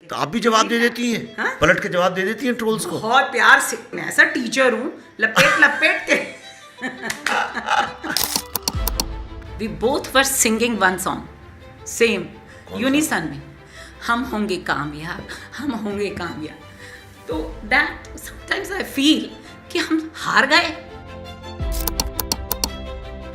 तो आप भी जवाब दे देती हैं? हाँ? पलट के जवाब दे देती हैं ट्रोल्स को? बहुत प्यार से, मैं ऐसा टीचर हूँ, लपेट लपेट के। We both were singing one song same unison में, हम होंगे कामयाब, हम होंगे कामयाब। तो दैट समटाइम्स आई फील कि हम हार गए।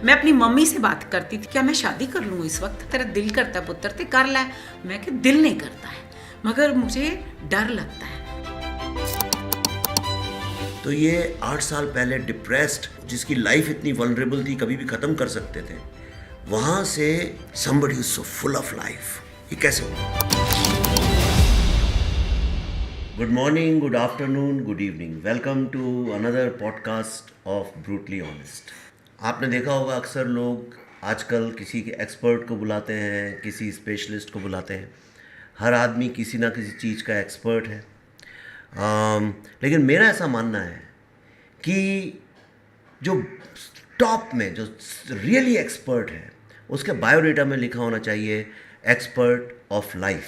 मैं अपनी मम्मी से बात करती थी, क्या मैं शादी कर लूँ इस वक्त, तेरा दिल करता है पुत्र ते कर ला। मैं कि दिल नहीं करता है, मगर मुझे डर लगता है। तो ये 8 साल पहले डिप्रेस्ड, जिसकी लाइफ इतनी वल्नरेबल थी, कभी भी खत्म कर सकते थे, वहां से somebody who's so full of life, ये कैसे हुआ? Good morning, good afternoon, good evening, welcome to another podcast of brutally honest. आपने देखा होगा अक्सर लोग आजकल किसी के एक्सपर्ट को बुलाते हैं, किसी स्पेशलिस्ट को बुलाते हैं। हर आदमी किसी ना किसी चीज़ का एक्सपर्ट है। लेकिन मेरा ऐसा मानना है कि जो टॉप में जो रियली एक्सपर्ट है, उसके बायोडेटा में लिखा होना चाहिए एक्सपर्ट ऑफ लाइफ,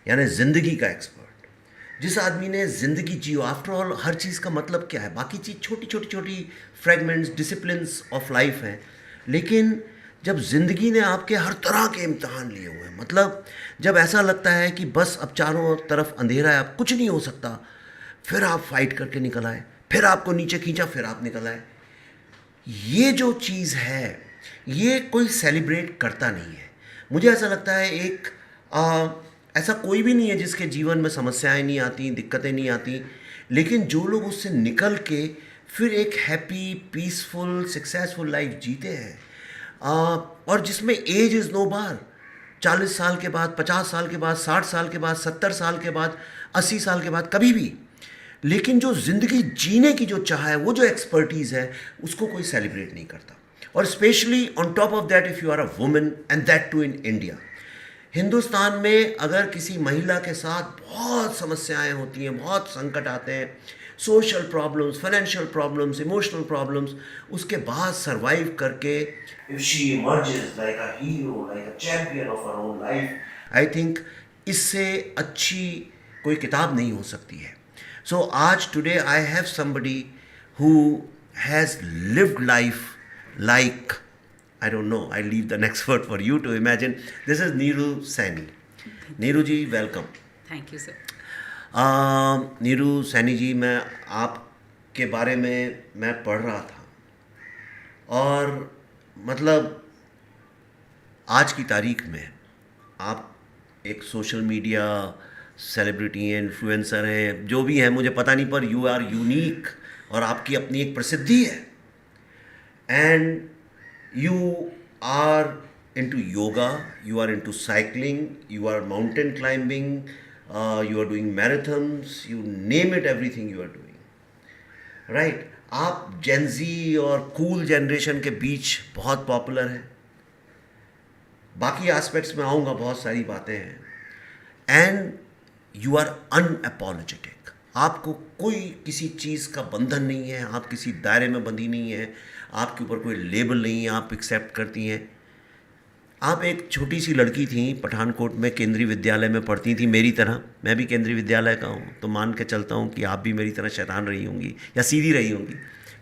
यानी ज़िंदगी का एक्सपर्ट। जिस आदमी ने ज़िंदगी जियो, आफ्टर ऑल हर चीज़ का मतलब क्या है, बाकी चीज़ छोटी छोटी छोटी फ्रेगमेंट्स, डिसिप्लिन्स ऑफ लाइफ हैं, लेकिन जब ज़िंदगी ने आपके हर तरह के इम्तहान लिए हुए हैं, मतलब जब ऐसा लगता है कि बस अब चारों तरफ अंधेरा है, अब कुछ नहीं हो सकता, फिर आप फाइट करके निकल आए, फिर आपको नीचे खींचा, फिर आप निकल आए। ये जो चीज़ है, ये कोई सेलिब्रेट करता नहीं है। मुझे ऐसा लगता है ऐसा कोई भी नहीं है जिसके जीवन में समस्याएं नहीं आती, दिक्कतें नहीं आती, लेकिन जो लोग उससे निकल के फिर एक हैप्पी, पीसफुल, सक्सेसफुल लाइफ जीते हैं, और जिसमें एज इज़ नो बार। 40 साल के बाद, 50 साल के बाद, 60 साल के बाद, 70 साल के बाद, 80 साल के बाद, कभी भी, लेकिन जो ज़िंदगी जीने की जो चाह है, वो जो एक्सपर्टीज़ है, उसको कोई सेलिब्रेट नहीं करता। और specially on top of that if you are a women, and that too in India. Hindustan में अगर किसी महिला के साथ बहुत समस्याएं होती हैं, बहुत संकट आते हैं, social problems, financial problems, emotional problems, उसके बाद सरवाइव करके if she emerges like a hero, like a champion of her own life, I think इससे अच्छी कोई किताब नहीं हो सकती है। सो आज today I have somebody who has lived life like, I don't know, I leave the next word for you to imagine. This is Neeru Saini. Neeru ji, welcome. Thank you sir. Neeru Saini ji, मैं आपके बारे में मैं पढ़ रहा था, और मतलब आज की तारीख में आप एक सोशल मीडिया सेलिब्रिटी हैं, इन्फ्लुएंसर हैं, जो भी हैं मुझे पता नहीं, पर यू आर यूनिक, और आपकी अपनी एक प्रसिद्धि है। And you are into yoga, you are into cycling, you are mountain climbing, you are doing marathons, you name it, everything you are doing, right? आप Gen Z और cool generation के बीच बहुत पॉपुलर हैं। बाकी एस्पेक्ट्स में आऊँगा, बहुत सारी बातें हैं। एंड यू आर अनअपोलोजेटिक, आपको कोई किसी चीज़ का बंधन नहीं है, आप किसी दायरे में बंधी नहीं है, आपके ऊपर कोई लेबल नहीं है, आप एक्सेप्ट करती हैं। आप एक छोटी सी लड़की थी, पठानकोट में केंद्रीय विद्यालय में पढ़ती थी, मेरी तरह। मैं भी केंद्रीय विद्यालय का हूँ, तो मान के चलता हूँ कि आप भी मेरी तरह शैतान रही होंगी, या सीधी रही होंगी,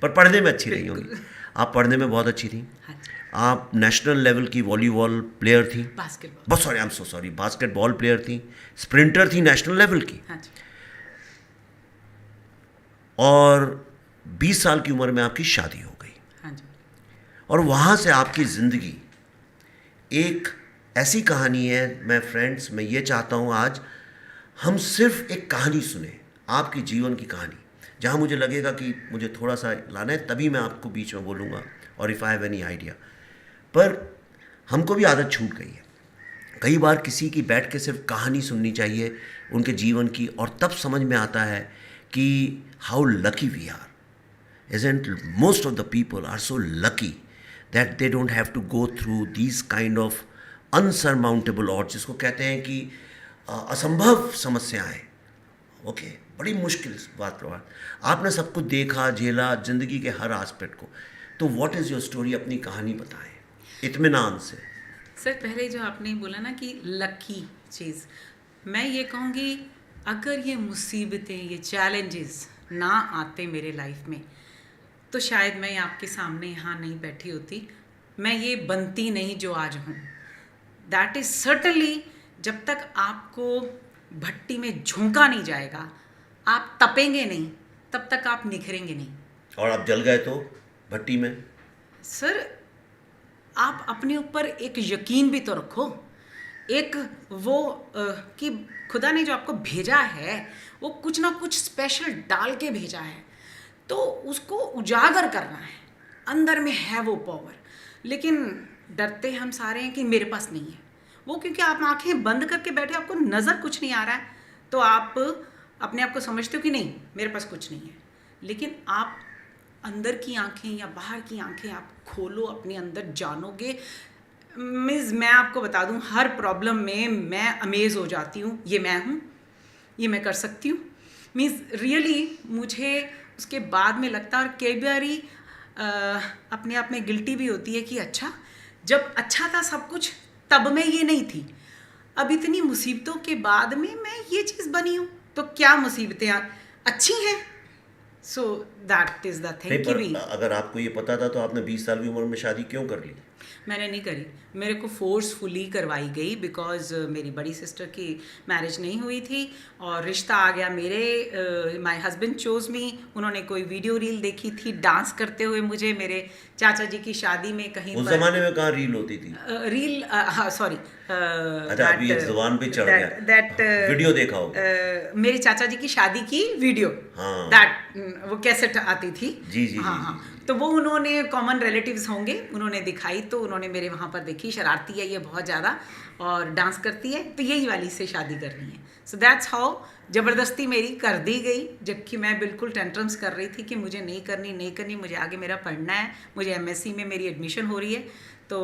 पर पढ़ने में अच्छी रही होंगी। आप पढ़ने में बहुत अच्छी थी। आप नेशनल लेवल की वॉलीबॉल प्लेयर थी, बहुत sorry, I am so sorry, basketball player थी, स्प्रिंटर थी नेशनल लेवल की। और 20 साल की उम्र में आपकी शादी हो गई। और वहाँ से आपकी ज़िंदगी एक ऐसी कहानी है। मैं फ्रेंड्स, मैं ये चाहता हूँ आज हम सिर्फ एक कहानी सुने, आपकी जीवन की कहानी, जहाँ मुझे लगेगा कि मुझे थोड़ा सा लाना है, तभी मैं आपको बीच में बोलूँगा, और if I have any idea. पर हमको भी आदत छूट गई है, कई बार किसी की बैठ के सिर्फ कहानी सुननी चाहिए उनके जीवन की, और तब समझ में आता है कि how lucky we are. Isn't most of the people are so lucky that they don't have to go through these kind of unsurmountable odds, जिसको कहते हैं कि असंभव समस्याएं। ओके, बड़ी मुश्किल बात रहा। आपने सब कुछ देखा, झेला, ज़िंदगी के हर एस्पेक्ट को। तो व्हाट इज़ योर स्टोरी, अपनी कहानी बताएं इत्मीनान से। सर, पहले जो आपने बोला ना कि लकी चीज़, मैं ये कहूँगी, अगर ये मुसीबतें, ये चैलेंजेस ना आते मेरे लाइफ में, तो शायद मैं आपके सामने यहाँ नहीं बैठी होती, मैं ये बनती नहीं जो आज हूँ। दैट इज़ सर्टनली, जब तक आपको भट्टी में झोंका नहीं जाएगा, आप तपेंगे नहीं, तब तक आप निखरेंगे नहीं। और आप जल गए तो भट्टी में? सर, आप अपने ऊपर एक यकीन भी तो रखो, एक वो कि खुदा ने जो आपको भेजा है वो कुछ ना कुछ स्पेशल डाल के भेजा है, तो उसको उजागर करना है। अंदर में है वो पावर, लेकिन डरते हम सारे हैं कि मेरे पास नहीं है वो, क्योंकि आप आंखें बंद करके बैठे, आपको नज़र कुछ नहीं आ रहा है, तो आप अपने आप को समझते हो कि नहीं मेरे पास कुछ नहीं है। लेकिन आप अंदर की आंखें या बाहर की आंखें आप खोलो, अपने अंदर जानोगे। मीन्स मैं आपको बता दूं, हर प्रॉब्लम में मैं अमेज़ हो जाती हूँ, ये मैं हूँ, ये मैं कर सकती हूँ। मीन्स रियली मुझे उसके बाद में लगता है, और कई बारी अपने आप में गिल्टी भी होती है कि अच्छा, जब अच्छा था सब कुछ तब मैं ये नहीं थी, अब इतनी मुसीबतों के बाद में मैं ये चीज़ बनी हूँ, तो क्या मुसीबतें अच्छी हैं। So that is the thing कि भी अगर आपको ये पता था तो आपने 20 साल की उम्र में शादी क्यों कर ली? मैंने नहीं करी, मेरे को फोर्सफुली करवाई गई, बिकॉज मेरी बड़ी सिस्टर की मैरिज नहीं हुई थी और रिश्ता आ गया मेरे। माय हस्बैंड चोज मी। उन्होंने कोई वीडियो रील देखी थी डांस करते हुए मुझे मेरे चाचा जी की शादी में कहीं उस पर। जमाने में कहाँ रील होती थी? रील, सॉरी, अच्छा, अभी ये जुबान पे चढ़ गया। दैट वीडियो देखा होगा। मेरे चाचा जी की शादी की वीडियो, हाँ। दैट वो कैसेट आती थी। जी जी हाँ जी, हाँ, जी, जी। तो वो उन्होंने कॉमन रिलेटिव्स होंगे, उन्होंने दिखाई, तो उन्होंने मेरे वहाँ पर देखी, शरारती है ये बहुत ज़्यादा और डांस करती है, तो यही वाली से शादी करनी है। सो दैट्स हाउ ज़बरदस्ती मेरी कर दी गई, जबकि मैं बिल्कुल टेंट्रम्स कर रही थी कि मुझे नहीं करनी, नहीं करनी, मुझे आगे मेरा पढ़ना है, मुझे एमएससी में मेरी एडमिशन हो रही है, तो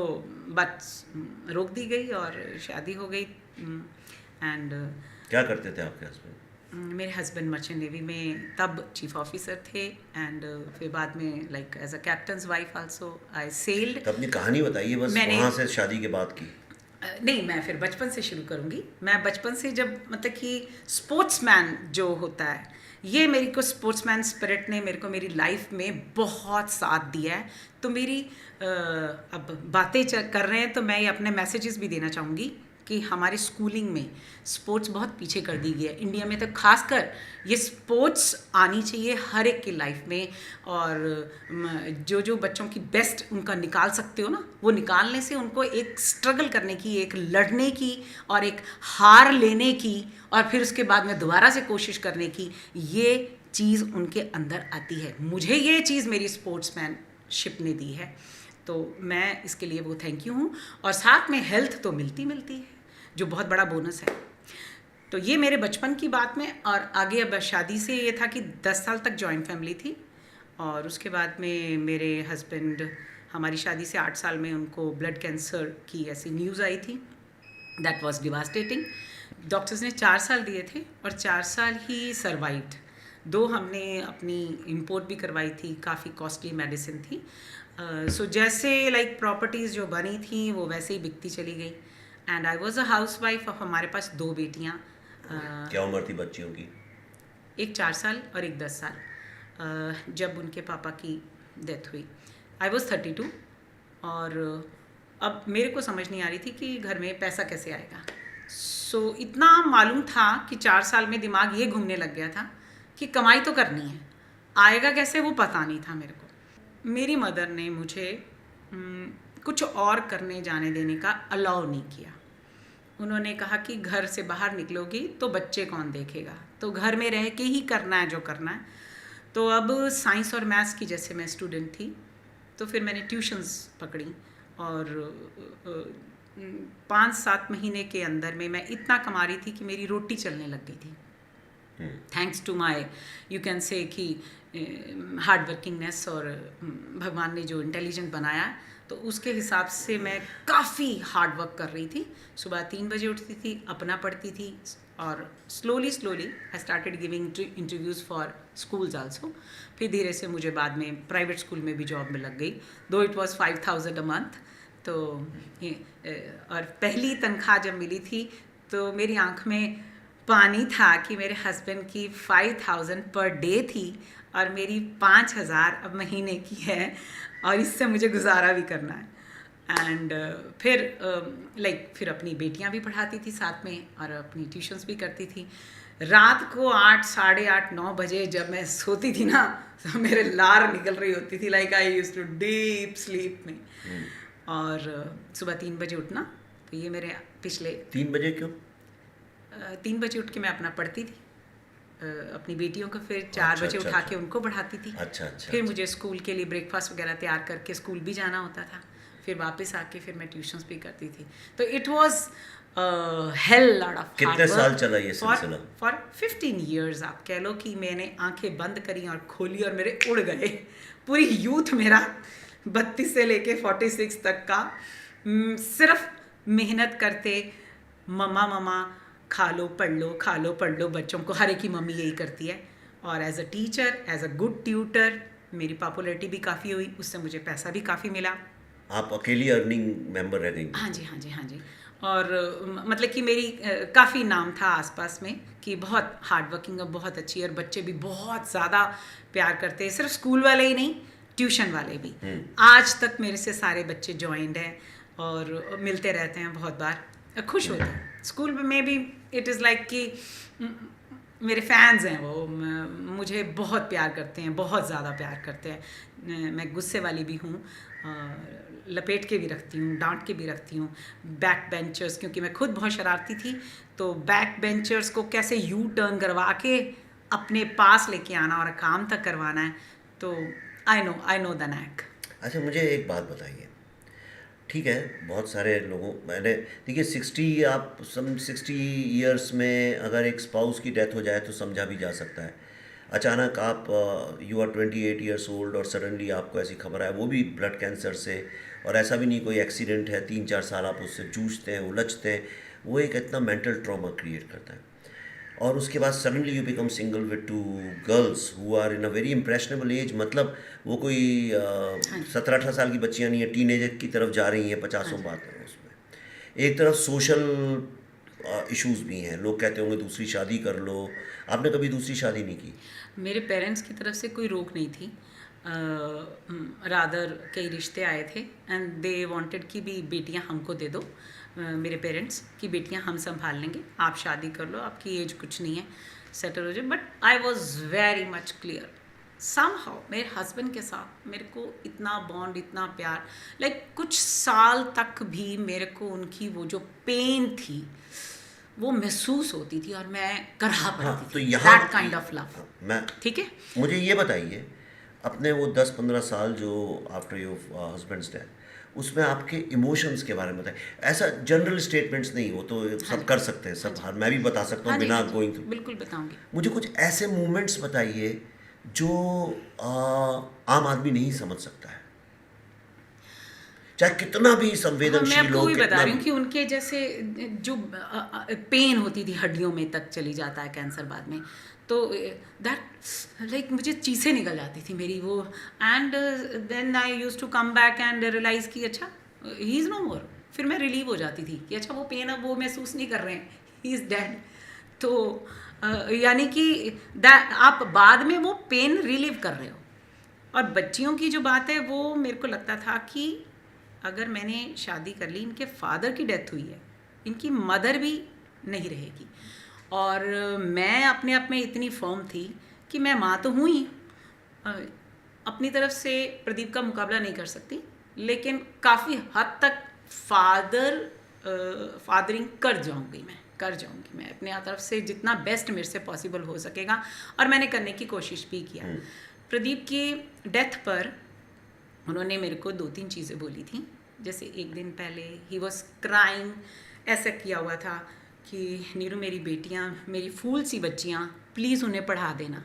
बस रोक दी गई और शादी हो गई। एंड क्या करते थे आपके हस्बैंड? मेरे हस्बैंड मर्चेंट नेवी में तब चीफ ऑफिसर थे, एंड फिर बाद में like as a captain's wife also I sailed. तो अपनी कहानी बताइए बस, वहाँ से शादी के बाद की। नहीं, मैं फिर बचपन से शुरू करूँगी। मैं बचपन से, जब मतलब कि स्पोर्ट्समैन जो होता है, ये मेरे को स्पोर्ट्समैन स्पिरिट ने मेरे को मेरी लाइफ में बहुत साथ दिया है। तो मेरी अब बातें कर रहे हैं तो मैं ये अपने मैसेजेस भी देना चाहूँगी कि हमारे स्कूलिंग में स्पोर्ट्स बहुत पीछे कर दी गई है इंडिया में, तो खासकर ये स्पोर्ट्स आनी चाहिए हर एक की लाइफ में, और जो जो बच्चों की बेस्ट उनका निकाल सकते हो ना, वो निकालने से उनको एक स्ट्रगल करने की, एक लड़ने की और एक हार लेने की, और फिर उसके बाद में दोबारा से कोशिश करने की, ये चीज़ उनके अंदर आती है। मुझे ये चीज़ मेरी स्पोर्ट्समैनशिप ने दी है, तो मैं इसके लिए वो थैंक यू हूँ। और साथ में हेल्थ तो मिलती है, जो बहुत बड़ा बोनस है। तो ये मेरे बचपन की बात में। और आगे अब शादी से ये था कि 10 साल तक जॉइंट फैमिली थी, और उसके बाद में मेरे हस्बैंड, हमारी शादी से 8 साल में उनको ब्लड कैंसर की ऐसी न्यूज़ आई थी। That was devastating. डॉक्टर्स ने 4 साल दिए थे और 4 साल ही सर्वाइव्ड। 2 हमने अपनी इंपोर्ट भी करवाई थी, काफ़ी कॉस्टली मेडिसिन थी। सो जैसे लाइक प्रॉपर्टीज़ जो बनी थी वो वैसे ही बिकती चली गई। And I was a house wife. अब हमारे पास 2 बेटियाँ। क्या उम्र थी बच्चियों की? एक 4 साल और एक 10 साल। जब उनके पापा की डेथ हुई, आई वॉज 32, और अब मेरे को समझ नहीं आ रही थी कि घर में पैसा कैसे आएगा। सो इतना मालूम था कि 4 साल में दिमाग ये घूमने लग गया था कि कमाई तो करनी है, आएगा कैसे वो पता नहीं था मेरे को। मेरी मदर ने मुझे कुछ और करने जाने देने का अलाउ नहीं किया। उन्होंने कहा कि घर से बाहर निकलोगी तो बच्चे कौन देखेगा, तो घर में रह के ही करना है जो करना है। तो अब साइंस और मैथ्स की जैसे मैं स्टूडेंट थी, तो फिर मैंने ट्यूशन्स पकड़ी, और 5-7 महीने के अंदर में मैं इतना कमा रही थी कि मेरी रोटी चलने लग गई थी। Thanks to my, you can say कि हार्ड वर्किंगनेस, और भगवान ने जो इंटेलिजेंट बनाया है, तो उसके हिसाब से मैं काफ़ी हार्ड वर्क कर रही थी। सुबह 3 बजे उठती थी, अपना पढ़ती थी, और slowly I started giving interviews for schools also. फिर धीरे से मुझे बाद में प्राइवेट स्कूल में भी जॉब में लग गई, दो इट वाज 5000 अ मंथ। तो और पहली तनख्वाह जब मिली थी तो मेरी आंख में पानी था कि मेरे हस्बैंड की 5,000 पर डे थी और मेरी 5,000 अब महीने की है और इससे मुझे गुजारा भी करना है। एंड फिर फिर अपनी बेटियां भी पढ़ाती थी साथ में और अपनी ट्यूशन्स भी करती थी। रात को 8, साढ़े 8, 9 बजे जब मैं सोती थी ना तो मेरे लार निकल रही होती थी, like I used to deep sleep में। और सुबह 3 बजे उठना, तो ये मेरे पिछले 3 बजे क्यों? 3 बजे उठ के मैं अपना पढ़ती थी अपनी बेटियों को, फिर 4 बजे उठा के उनको पढ़ाती थी। फिर मुझे स्कूल के लिए ब्रेकफास्ट वगैरह तैयार करके स्कूल भी जाना होता था, फिर वापस आके फिर मैं ट्यूशन्स भी करती थी। तो it was hell lot of. कितने साल चला ये सिलसिला? फॉर 15 years आप कह लो कि मैंने आंखें बंद करी और खोली और मेरे उड़ गए पूरी यूथ मेरा 32 से लेके 46 तक का सिर्फ मेहनत करते, मम्मा खा लो पढ़ लो, खा लो पढ़ लो, बच्चों को हर एक की मम्मी यही करती है। और as a teacher, as a good tutor मेरी पॉपुलैरिटी भी काफ़ी हुई, उससे मुझे पैसा भी काफ़ी मिला। आप अकेली अर्निंग मेंबर रह गई? हाँ जी। और मतलब कि मेरी काफ़ी नाम था आसपास में कि बहुत हार्ड वर्किंग और बहुत अच्छी, और बच्चे भी बहुत ज़्यादा प्यार करते हैं, सिर्फ स्कूल वाले ही नहीं, ट्यूशन वाले भी। आज तक मेरे से सारे बच्चे ज्वाइंड हैं और मिलते रहते हैं, बहुत बार खुश होते हैं। स्कूल में भी इट इज़ लाइक कि मेरे फैंस हैं, वो मुझे बहुत प्यार करते हैं, बहुत ज़्यादा प्यार करते हैं। मैं गुस्से वाली भी हूँ, लपेट के भी रखती हूँ, डांट के भी रखती हूँ। बैक बेंचर्स, क्योंकि मैं खुद बहुत शरारती थी, तो बैक बेंचर्स को कैसे यू टर्न करवा के अपने पास लेके आना और काम तक करवाना है, तो आई नो द नैक। अच्छा, मुझे एक बात बताइए, ठीक है, बहुत सारे लोगों, मैंने देखिए 60 ईयर्स में अगर एक स्पाउस की डेथ हो जाए तो समझा भी जा सकता है। अचानक आप यू आर 28 ईयर्स ओल्ड और सडनली आपको ऐसी खबर आए, वो भी ब्लड कैंसर से, और ऐसा भी नहीं कोई एक्सीडेंट है, 3-4 साल आप उससे जूझते हैं, उलझते हैं, वो एक इतना मेंटल ट्रॉमा क्रिएट करता है। और उसके बाद suddenly you become single with 2 girls who are in a very impressionable age, मतलब वो कोई 17-18 साल की बच्चियाँ नहीं है, टीनेजर की तरफ जा रही हैं, 50 बात है उसमें। एक तरफ सोशल इश्यूज भी हैं, लोग कहते होंगे दूसरी शादी कर लो। आपने कभी दूसरी शादी नहीं की? मेरे पेरेंट्स की तरफ से कोई रोक नहीं थी, रादर कई रिश्ते आए थे एंड दे वांटेड कि भी बेटियां हमको दे दो, मेरे पेरेंट्स की बेटियां हम संभाल लेंगे, आप शादी कर लो, आपकी एज कुछ नहीं है, सेटल हो जाए। But I was very much clear, somehow मेरे हस्बैंड के साथ मेरे को इतना बॉन्ड, इतना प्यार, लाइक कुछ साल तक भी मेरे को उनकी वो जो पेन थी वो महसूस होती थी और मैं करहा पड़ती थी, दैट काइंड ऑफ लव। मैं, ठीक है, मुझे ये बताइए, अपने वो 10-15 साल जो आफ्टर योर हस्बैंड्स डेथ, उसमें आपके इमोशंस के बारे में बताएं। ऐसा जनरल स्टेटमेंट्स नहीं, वो तो सब कर सकते हैं, सब मैं भी बता सकता हूँ बिना गोइंग थ्रू। बिल्कुल बताऊंगी। मुझे कुछ ऐसे मोमेंट्स बताइए जो आम आदमी नहीं समझ सकता है, चाहे कितना भी संवेदनशील हो। मैं आपको भी बता रही हूँ कि उनके जैसे जो पेन होती थी हड्डियों में तक चली जाता है कैंसर बाद में, तो दैट लाइक मुझे चीज़ें निकल जाती थी मेरी वो, and then I use to come back and realise कि अच्छा ही इज़ नो मोर। फिर मैं रिलीव हो जाती थी कि अच्छा वो पेन अब वो महसूस नहीं कर रहे हैं, ही इज़ डेड। तो यानी कि आप बाद में वो पेन रिलीव कर रहे हो। और बच्चियों की जो बात है वो मेरे को लगता था कि अगर मैंने शादी कर ली, इनके फादर की डेथ हुई है, इनकी मदर भी नहीं रहेगी, और मैं अपने आप में इतनी फर्म थी कि मैं माँ तो हूँ ही, अपनी तरफ से प्रदीप का मुकाबला नहीं कर सकती, लेकिन काफ़ी हद तक फादरिंग कर जाऊँगी मैं अपने तरफ से जितना बेस्ट मेरे से पॉसिबल हो सकेगा, और मैंने करने की कोशिश भी किया। प्रदीप की डेथ पर उन्होंने मेरे को 2-3 चीज़ें बोली थी। जैसे एक दिन पहले ही वॉज क्राइंग, ऐसा किया हुआ था कि नीरू मेरी बेटियां, मेरी फूल सी बच्चियां, प्लीज़ उन्हें पढ़ा देना।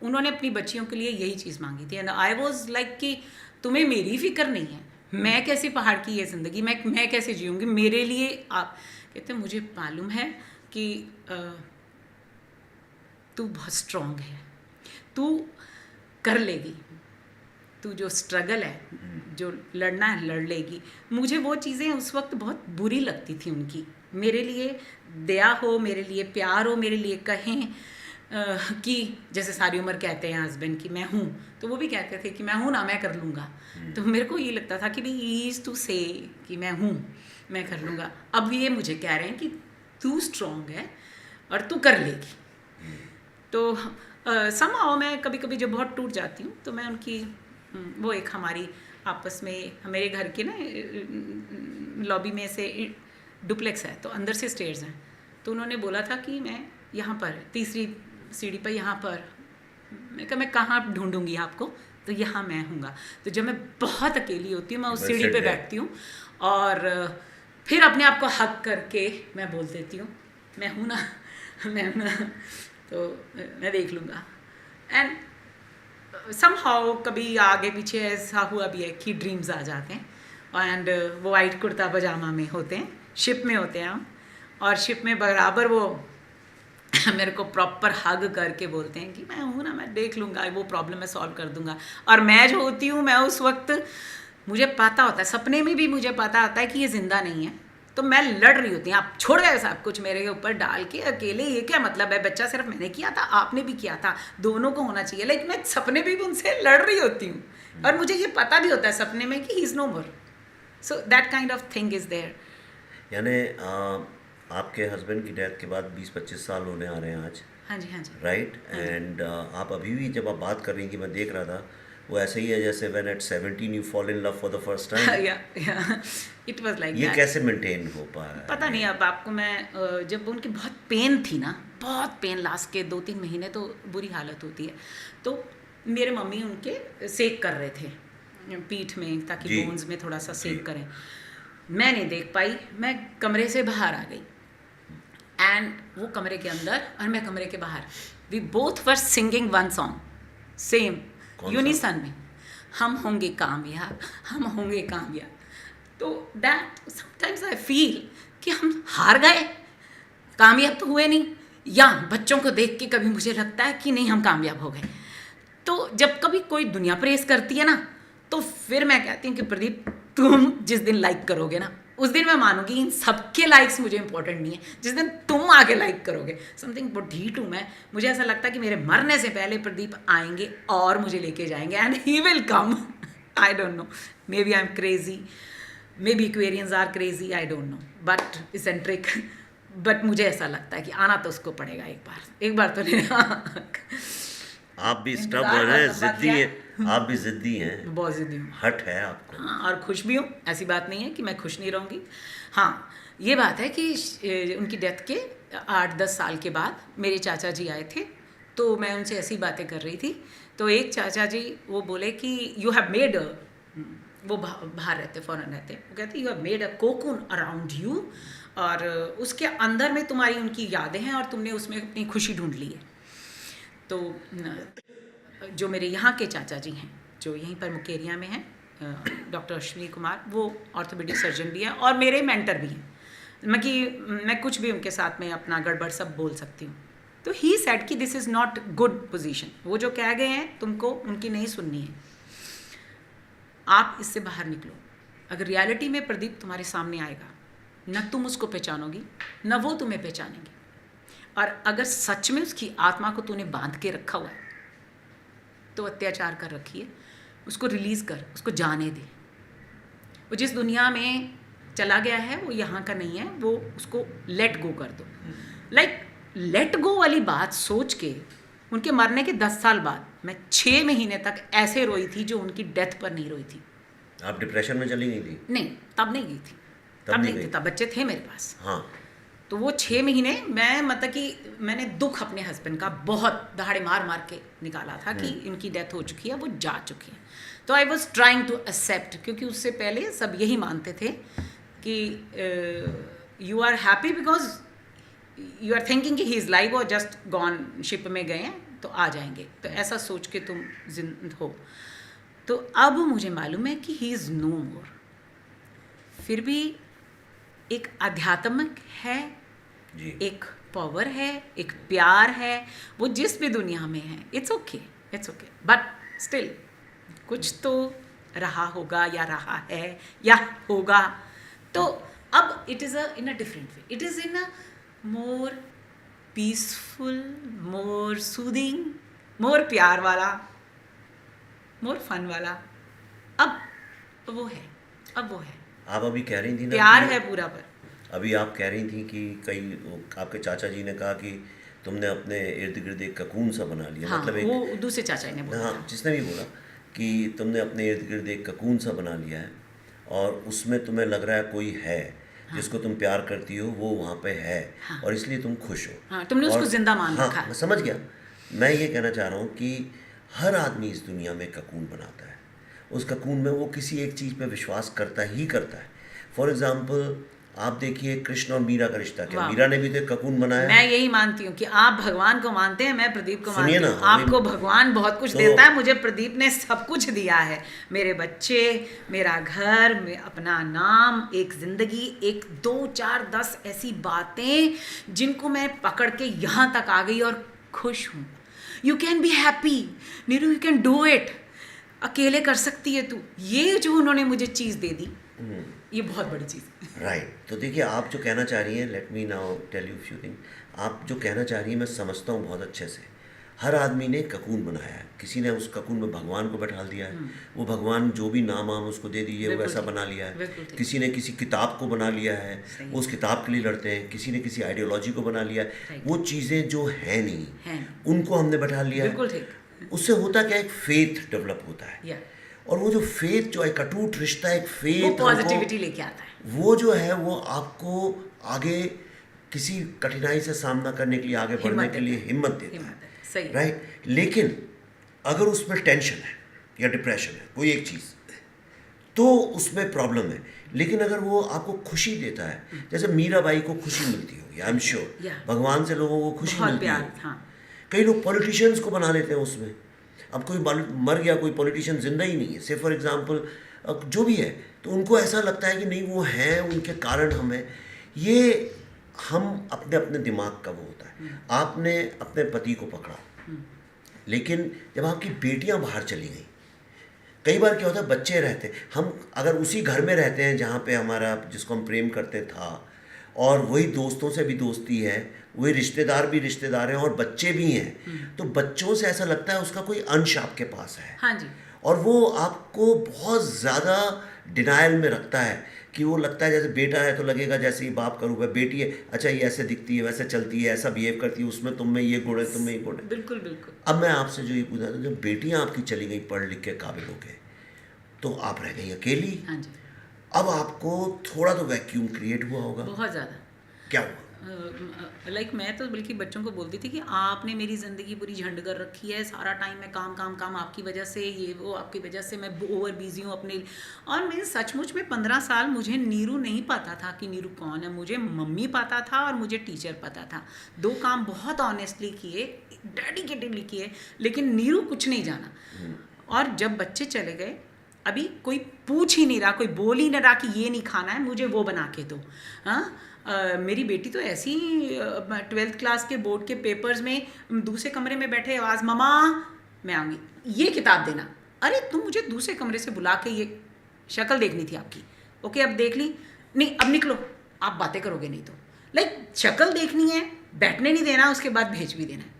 उन्होंने अपनी बच्चियों के लिए यही चीज़ मांगी थी, एंड आई वॉज लाइक कि तुम्हें मेरी फिक्र नहीं है, मैं कैसे पहाड़ की ये ज़िंदगी मैं कैसे जीऊँगी, मेरे लिए आप। कहते मुझे मालूम है कि तू बहुत स्ट्रॉन्ग है, तू कर लेगी, तू जो स्ट्रगल है, जो लड़ना है लड़ लेगी। मुझे वो चीज़ें उस वक्त बहुत बुरी लगती थी उनकी, मेरे लिए दया हो, मेरे लिए प्यार हो, मेरे लिए कहें कि जैसे सारी उम्र कहते हैं हस्बैंड कि मैं हूँ, तो वो भी कहते थे कि मैं हूँ ना, मैं कर लूँगा। तो मेरे को ये लगता था कि भाई ईज टू से कि मैं हूँ, मैं कर लूँगा। अब ये मुझे कह रहे हैं कि तू स्ट्रॉन्ग है और तू कर लेगी। तो समहाउ मैं कभी कभी जब बहुत टूट जाती हूँ तो मैं उनकी वो एक हमारी आपस में मेरे घर के ना लॉबी में से डुप्लेक्स है, तो अंदर से स्टेयर्स हैं, तो उन्होंने बोला था कि मैं यहाँ पर तीसरी सीढ़ी पर यहाँ पर, मैं कहा मैं कहाँ ढूंढूंगी आपको, तो यहाँ मैं हूँगा। तो जब मैं बहुत अकेली होती हूँ मैं उस सीढ़ी पे बैठती हूँ और फिर अपने आप को हक करके मैं बोल देती हूँ मैं हूँ ना, मैं हूँ ना, तो मैं देख लूँगा। एंड समहाउ कभी आगे पीछे ऐसा हुआ भी है कि ड्रीम्स आ जाते हैं एंड वो वाइट कुर्ता पजामा में होते हैं, शिप में होते हैं हम, और शिप में बराबर वो मेरे को प्रॉपर हग करके बोलते हैं कि मैं हूँ ना, मैं देख लूँगा, वो प्रॉब्लम मैं सॉल्व कर दूँगा। और मैं जो होती हूँ, मैं उस वक्त मुझे पता होता है, सपने में भी मुझे पता होता है कि ये ज़िंदा नहीं है, तो मैं लड़ रही होती हूँ, आप छोड़ गए सब कुछ मेरे ऊपर डाल के अकेले, ये क्या मतलब है, बच्चा सिर्फ मैंने किया था, आपने भी किया था, दोनों को होना चाहिए। लेकिन मैं सपने में भी उनसे लड़ रही होती हूँ और मुझे ये पता भी होता है सपने में कि he is no more. So that kind of thing is there. यानी आपके हस्बैंड की डेथ के बाद 20-25 साल होने आ रहे हैं आज। हाँ जी, हाँ जी। राइट। एंड आप अभी भी जब आप बात कर रही हैं कि मैं देख रहा था, वो ऐसे ही है जैसे when eight 17 you fall in love for the first time. या इट वाज लाइक ये दैट। कैसे मेंटेन हो पा रहा है? पता नहीं, अब आपको मैं जब उनकी बहुत पेन थी ना, बहुत पेन, लास्ट के 2-3 महीने तो बुरी हालत होती है, तो मेरे मम्मी उनके सेक कर रहे थे पीठ में ताकि जी। बोन्स में थोड़ा सा जी। सेक करें। मैं नहीं देख पाई, मैं कमरे से बाहर आ गई एंड वो कमरे के अंदर और मैं कमरे के बाहर, we both were singing one song same कौन सा? यूनिसन में, हम होंगे कामयाब, हम होंगे कामयाब। तो दैट समटाइम्स आई फील कि हम हार गए, कामयाब तो हुए नहीं, या बच्चों को देख के कभी मुझे लगता है कि नहीं हम कामयाब हो गए। तो जब कभी कोई दुनिया प्रेस करती है ना, तो फिर मैं कहती हूँ कि प्रदीप तुम जिस दिन लाइक करोगे ना, उस दिन मैं मानूंगी इन सबके लाइक्स मुझे इंपॉर्टेंट नहीं है, जिस दिन तुम आगे लाइक करोगे समथिंग बहुत ढीठ हूँ मैं, मुझे ऐसा लगता है कि मेरे मरने से पहले प्रदीप आएंगे और मुझे लेके जाएंगे and he will come. I don't know, maybe I am crazy, maybe aquarians are crazy, I don't know, but eccentric, but मुझे ऐसा लगता है कि आना तो उसको पड़ेगा एक बार तो नहीं। आप भी इंतजार स्टबर्न हैं, का जिद्दी क्या? हैं, आप भी जिद्दी हैं, बहुत जिद्दी हूँ। हट है आपको। हाँ, और खुश भी हूँ, ऐसी बात नहीं है कि मैं खुश नहीं रहूँगी। हाँ, ये बात है कि उनकी डेथ के 8-10 साल के बाद मेरे चाचा जी आए थे, तो मैं उनसे ऐसी बातें कर रही थी, तो एक चाचा जी वो बोले कि यू हैव मेड वो बाहर रहते, फॉरेन रहते, वो कहते you have made a cocoon around you, और उसके अंदर में तुम्हारी उनकी यादें हैं और तुमने उसमें अपनी खुशी ढूंढ ली है। तो जो मेरे यहाँ के चाचा जी हैं जो यहीं पर मुकेरिया में हैं, डॉक्टर अश्विनी कुमार, वो ऑर्थोपेडिक सर्जन भी हैं और मेरे मेंटर भी हैं, मैं कुछ भी उनके साथ में अपना गड़बड़ सब बोल सकती हूँ। तो ही सेड कि this is not good position, वो जो कह गए हैं तुमको उनकी नहीं सुननी है, आप इससे बाहर निकलो। अगर रियलिटी में प्रदीप तुम्हारे सामने आएगा, न तुम उसको पहचानोगी न वो तुम्हें पहचानेंगे, और अगर सच में उसकी आत्मा को तूने बांध के रखा हुआ है तो अत्याचार कर रखी है, उसको रिलीज़ कर, उसको जाने दे। वो जिस दुनिया में चला गया है वो यहाँ का नहीं है, वो उसको लेट गो कर दो। लाइक लेट गो वाली बात सोच के उनके मरने के 10 साल बाद मैं 6 महीने तक ऐसे रोई थी जो उनकी डेथ पर नहीं रोई थी। आप डिप्रेशन में चली गई थी? नहीं, तब नहीं गई थी, तब नहीं थी, तब बच्चे थे मेरे पास। हाँ। तो वो 6 महीने मैं मतलब कि मैंने दुख अपने हस्बैंड का बहुत दहाड़े मार मार के निकाला था कि इनकी डेथ हो चुकी है, वो जा चुकी है। तो I was trying to accept, क्योंकि उससे पहले सब यही मानते थे कि you are happy because you are thinking that he is live और जस्ट गॉन, शिप में गए हैं तो आ जाएंगे, तो ऐसा सोच के तुम जिंदा हो। तो अब मुझे मालूम है कि ही इज़ नो मोर। फिर भी एक आध्यात्मिक है जी। एक पावर है, एक प्यार है, वो जिस भी दुनिया में है, इट्स ओके, बट स्टिल कुछ तो रहा होगा या रहा है या होगा। तो अब it is in a different way, it is in a more peaceful, more soothing, more प्यार वाला, मोर फन वाला। अब वो है, अब वो है, आप अभी कह रही थी ना प्यार कि है पूरा। पर अभी आप कह रही थी कि आपके चाचा जी ने कहा कि तुमने अपने इर्द गिर्द एक ककून सा बना लिया, हाँ, मतलब वो एक, दूसरे चाचा ने बोला हाँ था। जिसने भी बोला कि तुमने अपने इर्द गिर्द एक ककून सा बना लिया है और उसमें तुम्हें लग रहा है कोई है जिसको तुम प्यार करती हो, वो वहाँ पे है हाँ। और इसलिए तुम खुश हो। हाँ, तुमने उसको और जिंदा मान हाँ रखा। मैं समझ गया। मैं ये कहना चाह रहा हूँ कि हर आदमी इस दुनिया में ककून बनाता है। उस ककून में वो किसी एक चीज़ पे विश्वास करता ही करता है। फॉर एग्जाम्पल आप देखिए कृष्ण और मीरा का रिश्ता, क्या वाह। मीरा ने भी तो एक ककून बनाया। मैं यही मानती हूँ कि आप भगवान को मानते हैं, मैं प्रदीप को सुनिए मानती ना, हूँ। अभी आपको भगवान बहुत कुछ तो- देता है, मुझे प्रदीप ने सब कुछ दिया है। मेरे बच्चे, मेरा घर, अपना नाम, एक जिंदगी, एक 2 4 10 ऐसी बातें जिनको मैं पकड़ के यहाँ तक आ गई और खुश हूँ। You can be happy Neeru, you can do it. अकेले कर सकती है तू। ये जो उन्होंने मुझे चीज़ दे दी, ये बहुत बड़ी चीज़ है। राइट। तो देखिए आप जो कहना चाह रही हैं, let me now tell you few thing. आप जो कहना चाह रही हैं मैं समझता हूँ बहुत अच्छे से। हर आदमी ने ककून बनाया है, किसी ने उस ककून में भगवान को बैठा दिया है, वो भगवान जो भी नाम आम उसको दे दीजिए वो बिल्कुल वैसा ठीक, बना लिया है। बिल्कुल ठीक। किसी ने किसी किताब को बना लिया है, सही। वो उस किताब के लिए लड़ते हैं। किसी ने किसी आइडियोलॉजी को बना लिया है, Right. वो चीज़ें जो हैं नहीं हैं। उनको हमने बैठा लिया है। बिल्कुल ठीक। उससे होता क्या, एक फेथ डेवलप होता है। या और वो जो फेथ, जो एक अटूट रिश्ता, एक फेथ, वो पॉजिटिविटी लेके आता है। वो जो है वो आपको आगे किसी कठिनाई से सामना करने के लिए, आगे बढ़ने हिम्मत के लिए देता है। हिम्मत देता हिम्मत है। देता है, सही। राइट। लेकिन अगर उसमें टेंशन है या डिप्रेशन है, कोई एक चीज़, तो उसमें प्रॉब्लम है। लेकिन अगर वो आपको खुशी देता है, जैसे मीराबाई को खुशी मिलती होगी, आई एम श्योर, Yeah. भगवान से लोगों को खुशी बहुत मिलती प्यार, होगी। हाँ। कई लोग पॉलिटिशियंस को बना लेते हैं उसमें। अब कोई मर गया, कोई पॉलिटिशियन जिंदा ही नहीं है, से फॉर एग्जांपल जो भी है, तो उनको ऐसा लगता है कि नहीं वो हैं, उनके कारण हम हैं। ये हम अपने अपने दिमाग का वो होता है। आपने अपने पति को पकड़ा, लेकिन जब आपकी बेटियां बाहर चली गई, कई बार क्या होता है, बच्चे रहते, हम अगर उसी घर में रहते हैं जहाँ पे हमारा, जिसको हम प्रेम करते था, और वही दोस्तों से भी दोस्ती है, वही रिश्तेदार भी रिश्तेदार हैं और बच्चे भी हैं, तो बच्चों से ऐसा लगता है उसका कोई अंश आपके पास है। हाँ जी। और वो आपको बहुत ज़्यादा डिनायल में रखता है कि वो लगता है जैसे बेटा है तो लगेगा जैसे ही बाप का रूप है, बेटी है अच्छा ये ऐसे दिखती है, वैसे चलती है, ऐसा बिहेव करती है, उसमें तुम में ये गुण है, तुम में ये गुण है। बिल्कुल बिल्कुल। अब मैं आपसे जो ये पूछा था, जब बेटियां आपकी चली गई पढ़ लिख के काबिल हो गए, तो आप रह गई अकेली। हाँ जी। अब आपको थोड़ा तो वैक्यूम क्रिएट हुआ होगा। बहुत ज़्यादा। क्या हुआ? लाइक मैं तो बल्कि बच्चों को बोलती थी कि आपने मेरी ज़िंदगी पूरी झंड कर रखी है, सारा टाइम मैं काम काम काम, आपकी वजह से ये वो, आपकी वजह से मैं ओवर बिजी हूँ अपने। और मैं सचमुच में 15 साल मुझे नीरू नहीं पता था कि नीरू कौन है। मुझे मम्मी पता था और मुझे टीचर पता था। 2 काम बहुत ऑनेस्टली किए, डेडिकेटेडली किए, लेकिन नीरू कुछ नहीं जाना। और जब बच्चे चले गए, अभी कोई पूछ ही नहीं रहा, कोई बोल ही नहीं रहा कि ये नहीं खाना है, मुझे वो बना के दो। हाँ, मेरी बेटी तो ऐसी 12th क्लास के बोर्ड के पेपर्स में दूसरे कमरे में बैठे आवाज़, ममा मैं आऊँगी, ये किताब देना। अरे तुम मुझे दूसरे कमरे से बुला के, ये शक्ल देखनी थी आपकी, ओके अब देख ली, नहीं अब निकलो, आप बातें करोगे नहीं तो। लाइक शक्ल देखनी है, बैठने नहीं देना, उसके बाद भेज भी देना है।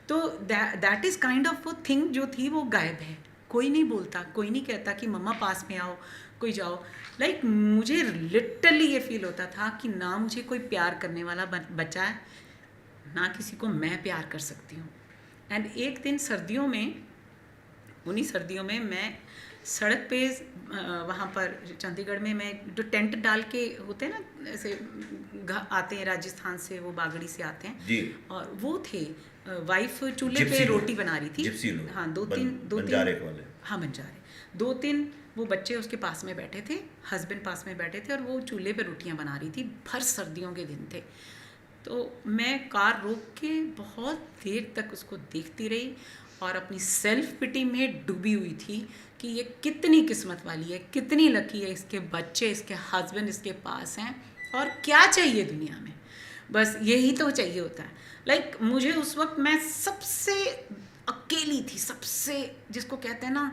तो दैट इज़ काइंड ऑफ वो थिंग जो थी वो गायब है। कोई नहीं बोलता, कोई नहीं कहता कि मम्मा पास में आओ, कोई जाओ। लाइक मुझे लिटरली ये फील होता था कि ना मुझे कोई प्यार करने वाला बचा है, ना किसी को मैं प्यार कर सकती हूँ। एंड एक दिन सर्दियों में, उन्हीं सर्दियों में मैं सड़क पे वहाँ पर चंडीगढ़ में, मैं जो टेंट डाल के होते हैं ना, ऐसे आते हैं राजस्थान से, वो बागड़ी से आते हैं जी। और वो थे, वाइफ चूल्हे पे जिप्सी रोटी बना रही थी। जिप्सी लोग। हाँ, दो तीन बंजारे वाले। हाँ, बंजारे। 2-3 वो बच्चे उसके पास में बैठे थे, हस्बैंड पास में बैठे थे, और वो चूल्हे पे रोटियां बना रही थी। भर सर्दियों के दिन थे। तो मैं कार रोक के बहुत देर तक उसको देखती रही और अपनी सेल्फ पिटी में डूबी हुई थी कि ये कितनी किस्मत वाली है, कितनी लकी है, इसके बच्चे, इसके हस्बैंड इसके पास हैं, और क्या चाहिए दुनिया में, बस यही तो चाहिए होता है। लाइक मुझे उस वक्त, मैं सबसे अकेली थी, सबसे जिसको कहते हैं ना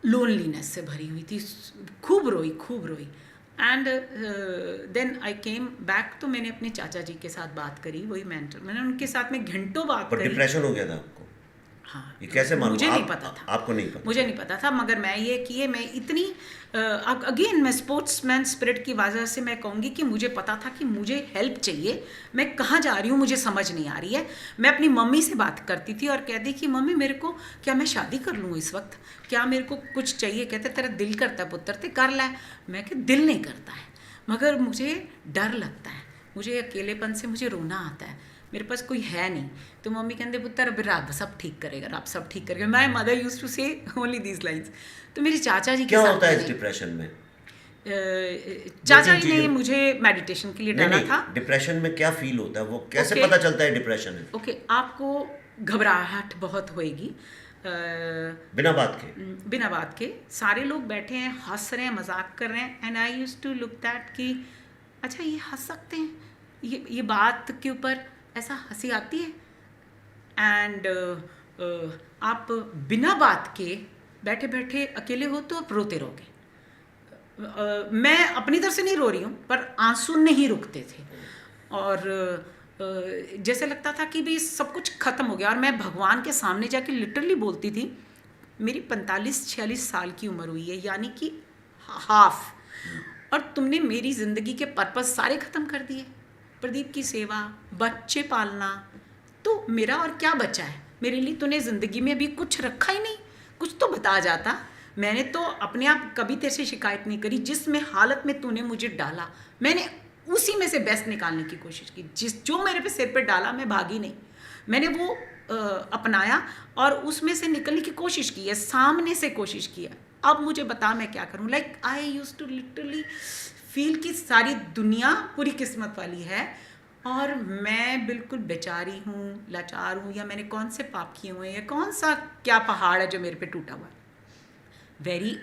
लोनलीनेस से भरी हुई थी, खूब रोई। And then I came back, तो मैंने अपने चाचा जी के साथ बात करी, वही मेंटर, मैंने उनके साथ में घंटों बात पर करी। डिप्रेशन हो गया था आपको? हाँ, ये कैसे मालूम? मुझे नहीं पता था। आपको नहीं पता? मुझे नहीं पता था, मगर मैं ये किए, मैं इतनी अगेन मैं स्पोर्ट्समैन स्पिरिट की वजह से मैं कहूँगी कि मुझे पता था कि मुझे हेल्प चाहिए, मैं कहाँ जा रही हूँ मुझे समझ नहीं आ रही है। मैं अपनी मम्मी से बात करती थी और कहती कि मम्मी मेरे को, क्या मैं शादी कर लूँ इस वक्त, क्या मेरे को कुछ चाहिए? कहते तेरा दिल करता है पुत्र ते कर ला। मैं कि दिल नहीं करता है, मगर मुझे डर लगता है, मुझे अकेलेपन से मुझे रोना आता है, मेरे पास कोई है नहीं। तो मम्मी कहते पुत्र अब रब सब ठीक करेगा, रब सब ठीक करेगा। माय मदर यूज्ड टू से ओनली दीज लाइन्स। तो मेरे चाचा जी क्या होता है इस डिप्रेशन में? चाचा जी ने मुझे मेडिटेशन के लिए डाला था। डिप्रेशन में क्या फील होता है, वो कैसे Okay. पता चलता है डिप्रेशन है? ओके, आपको घबराहट बहुत होएगी, बिना बात के? बिना बात के। सारे लोग बैठे हैं, हंस रहे हैं, मजाक कर रहे हैं, and I used to look that कि अच्छा ये हंस सकते हैं, ये बात के ऊपर ऐसा हंसी आती है। एंड आप बिना बात के बैठे बैठे अकेले हो तो आप रोते रहोगे। मैं अपनी तरफ से नहीं रो रही हूँ, पर आंसू नहीं रुकते थे, और जैसे लगता था कि भी सब कुछ ख़त्म हो गया। और मैं भगवान के सामने जाके लिटरली बोलती थी, मेरी 45-46 साल की उम्र हुई है, यानी कि हाफ, और तुमने मेरी ज़िंदगी के पर्पस सारे ख़त्म कर दिए। प्रदीप की सेवा, बच्चे पालना, तो मेरा और क्या बचा है? मेरे लिए तूने ज़िंदगी में अभी कुछ रखा ही नहीं, कुछ तो बता जाता। मैंने तो अपने आप कभी तेरे से शिकायत नहीं करी, जिस में हालत में तूने मुझे डाला मैंने उसी में से बेस्ट निकालने की कोशिश की। जो मेरे पे सिर पे डाला मैं भागी नहीं, मैंने वो अपनाया और उसमें से निकलने की कोशिश की है, सामने से कोशिश की है। अब मुझे बता मैं क्या करूं। Like I used to literally feel कि सारी दुनिया पूरी किस्मत वाली है और मैं बिल्कुल बेचारी हूँ, लाचार हूँ, या मैंने कौन से पाप किए हुए हैं, या कौन सा क्या पहाड़ है जो मेरे पे टूटा हुआ है। वेरी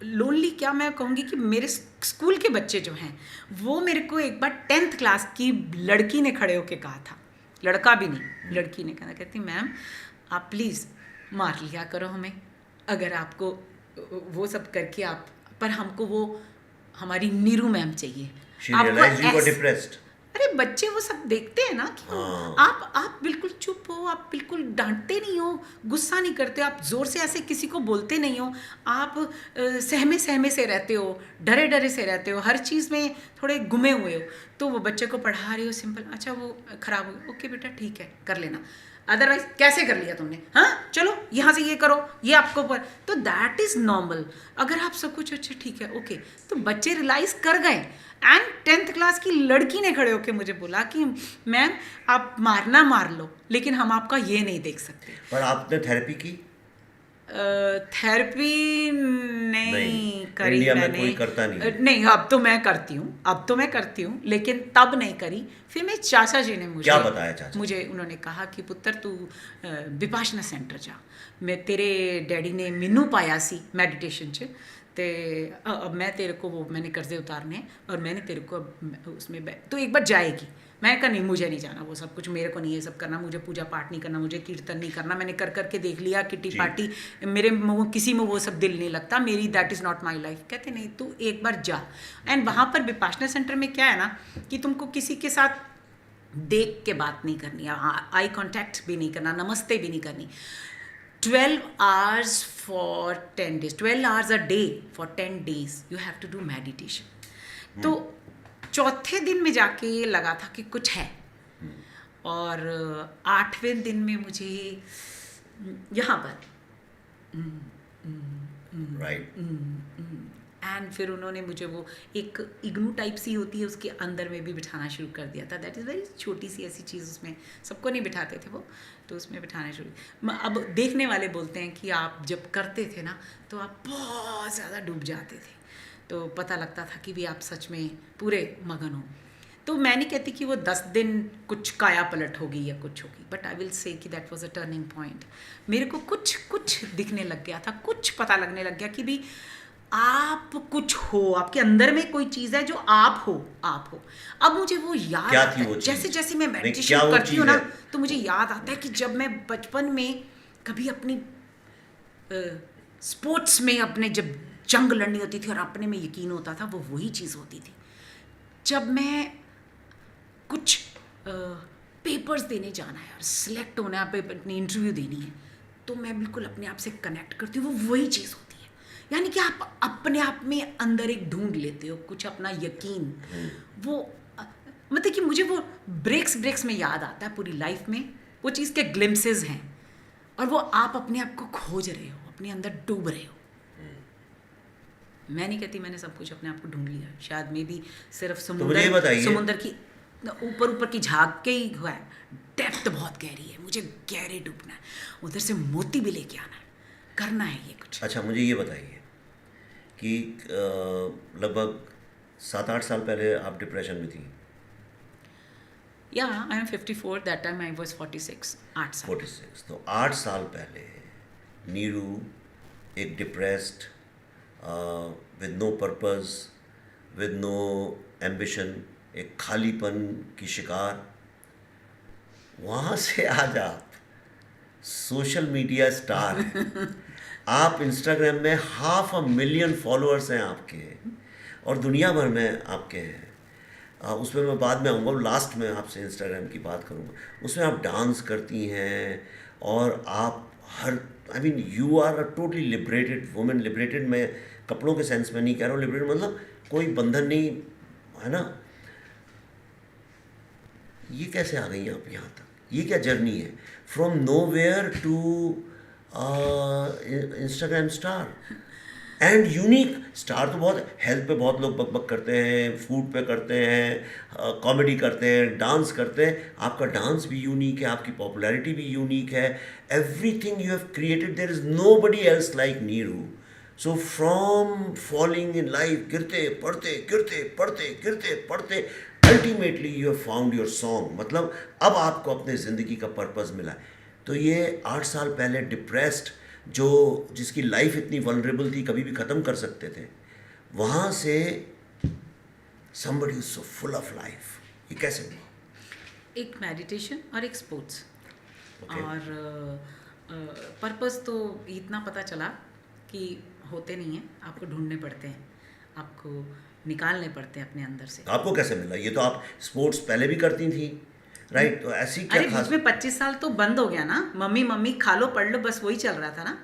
लोनली, क्या मैं कहूँगी कि मेरे स्कूल के बच्चे जो हैं वो मेरे को एक बार 10th क्लास की लड़की ने खड़े होके कहा था, लड़का भी नहीं, लड़की ने कहा, कहती मैम आप प्लीज़ मार लिया करो हमें, अगर आपको वो सब करके आप, पर हमको वो हमारी नीरू मैम चाहिए। अरे बच्चे वो सब देखते हैं ना कि आप बिल्कुल चुप हो, आप बिल्कुल डांटते नहीं हो, गुस्सा नहीं करते, आप जोर से ऐसे किसी को बोलते नहीं हो, आप सहमे सहमे से रहते हो, डरे डरे से रहते हो, हर चीज़ में थोड़े गुमे हुए हो। तो वो बच्चे को पढ़ा रहे हो सिंपल, अच्छा वो ख़राब हो गया, ओके बेटा ठीक है कर लेना, अदरवाइज कैसे कर लिया तुमने, हाँ चलो यहाँ से ये करो, ये आपको पर, तो दैट इज़ नॉर्मल। अगर आप सब कुछ अच्छा ठीक है ओके, तो बच्चे रियलाइज़ कर गए। एंड 10th क्लास की लड़की ने खड़े होकर मुझे बोला कि मैम आप मारना मार लो, लेकिन हम आपका ये नहीं देख सकते। पर आपने थेरेपी की? थेरेपी नहीं करी इंडिया मैंने, में कोई करता नहीं। नहीं अब तो मैं करती हूँ, लेकिन तब नहीं करी। फिर मेरे चाचा जी ने मुझे क्या बताया? चाचा मुझे उन्होंने कहा कि पुत्र तू विपाशना सेंटर जा, मैं तेरे डैडी ने मैनू पाया सी मेडिटेशन च, ते अब मैं तेरे को वो मैंने कर्जे उतारने और मैंने तेरे को अब उसमें तो एक बार जाएगी। मैंने कहा नहीं मुझे नहीं जाना, वो सब कुछ मेरे को नहीं ये सब करना, मुझे पूजा पाठ नहीं करना, मुझे कीर्तन नहीं करना, मैंने कर करके देख लिया, किटी पार्टी मेरे किसी में वो सब दिल नहीं लगता, मेरी that is not my life. कहते नहीं तू एक बार जा। एंड वहाँ पर विपाशना सेंटर में क्या है ना कि तुमको किसी के साथ देख के बात नहीं करनी, आई कॉन्टैक्ट भी नहीं करना, नमस्ते भी नहीं करनी। 12 hours for 10 days, 12 hours a day for 10 days you have to do meditation। तो चौथे दिन में जाके ये लगा था कि कुछ है, और 8वें दिन में मुझे यहाँ पर एंड फिर उन्होंने मुझे वो एक इग्नू टाइप सी होती है उसके अंदर में भी बिठाना शुरू कर दिया था। दैट इज़ वेरी छोटी सी ऐसी चीज़, उसमें सबको नहीं बिठाते थे वो, तो उसमें बिठाना शुरू। अब देखने वाले बोलते हैं कि आप जब करते थे ना तो आप बहुत ज़्यादा डूब जाते थे, तो पता लगता था कि भी आप सच में पूरे मगन हो। तो मैं नहीं कहती कि वो 10 दिन कुछ काया पलट होगी या कुछ होगी, बट आई विल से कि that was a turning point. मेरे को कुछ दिखने लग गया था, कुछ पता लगने लग गया कि भी आप कुछ हो, आपके अंदर में कोई चीज़ है जो आप हो। अब मुझे वो याद आता है, जैसे जैसे मैं मेडिटेशन करती हूँ ना तो मुझे याद आता है कि जब मैं बचपन में कभी अपनी स्पोर्ट्स में अपने जब जंग लड़नी होती थी और अपने में यकीन होता था, वो वही चीज़ होती थी। जब मैं कुछ पेपर्स देने जाना है और सिलेक्ट होना है, अपनी इंटरव्यू देनी है, तो मैं बिल्कुल अपने आप से कनेक्ट करती हूँ, वो वही चीज़ होती है। यानी कि आप अपने आप में अंदर एक ढूंढ लेते हो कुछ अपना यकीन। वो मतलब कि मुझे वो ब्रेक्स में याद आता है पूरी लाइफ में, वो चीज़ के ग्लिम्सेस हैं, और वो आप अपने आप को खोज रहे हो, अपने अंदर डूब रहे हो। मैं नहीं कहती मैंने सब कुछ अपने आप को ढूंढ लिया, शायद में भी सिर्फ समुंदर की ऊपर की झाग के ही हुआ है। डेप्थ बहुत गहरी है, मुझे गहरे डूबना है, उधर से मोती भी लेके आना है, करना है ये कुछ। अच्छा, मुझे ये बताइए कि लगभग 7-8 साल पहले आप डिप्रेशन में थी। या I am 54, that time I was 46, 8 साल। 46, तो 8 साल पहले नीरू एक depressed, with no purpose, with no ambition, एक खालीपन की शिकार, वहाँ से आज आप सोशल मीडिया स्टार हैं। आप इंस्टाग्राम में 500,000 फॉलोअर्स हैं आपके, और दुनिया भर में आपके हैं। उसमें मैं बाद में आऊँगा, लास्ट में आपसे इंस्टाग्राम की बात करूँगा। उसमें आप डांस करती हैं, और आप I mean you are a totally liberated women. Liberated मैं कपड़ों के सेंस में नहीं कह रहा हूँ, लिबरेटेड मतलब कोई बंधन नहीं है ना। ये कैसे आ गई आप यहाँ तक? ये क्या जर्नी है, from nowhere to Instagram star and unique star? तो बहुत हेल्थ पे बहुत लोग बक करते हैं, फूड पे करते हैं, कॉमेडी करते हैं, डांस करते हैं। आपका डांस भी यूनिक है, आपकी पॉपुलैरिटी भी यूनिक है। Everything you have created, there is nobody else like Neeru. So from falling in life, गिरते पढ़ते ultimately you have found your song. मतलब अब आपको अपने ज़िंदगी का पर्पज़ मिला है। तो ये 8 साल पहले डिप्रेस्ड, जिसकी लाइफ इतनी वल्नरेबल थी, कभी भी ख़त्म कर सकते थे, वहाँ से somebody is so full of life, ये कैसे हुआ? एक मेडिटेशन और एक स्पोर्ट्स। Okay. और पर्पस तो इतना पता चला कि होते नहीं हैं, आपको ढूंढने पड़ते हैं, आपको निकालने पड़ते हैं अपने अंदर से। तो आपको कैसे मिला? ये तो आप स्पोर्ट्स पहले भी करती थी, राइट? तो ऐसी क्या अरे खास? बीच में 25 साल तो बंद हो गया ना, मम्मी खा लो पढ़ लो, बस वही चल रहा था ना।